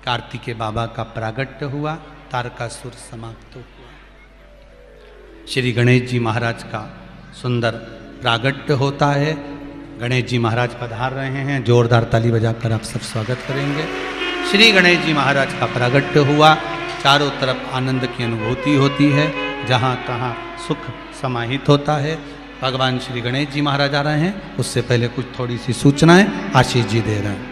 कार्तिकेय बाबा का प्रागट्य हुआ, तारकासुर समाप्त हुआ। श्री गणेश जी महाराज का सुंदर प्रागट्य होता है। गणेश जी महाराज पधार रहे हैं, जोरदार ताली बजाकर आप सब स्वागत करेंगे। श्री गणेश जी महाराज का प्रागट्य हुआ, चारों तरफ आनंद की अनुभूति होती है, जहाँ तहाँ सुख समाहित होता है। भगवान श्री गणेश जी महाराज आ रहे हैं, उससे पहले कुछ थोड़ी सी सूचनाएं आशीष जी दे रहे हैं।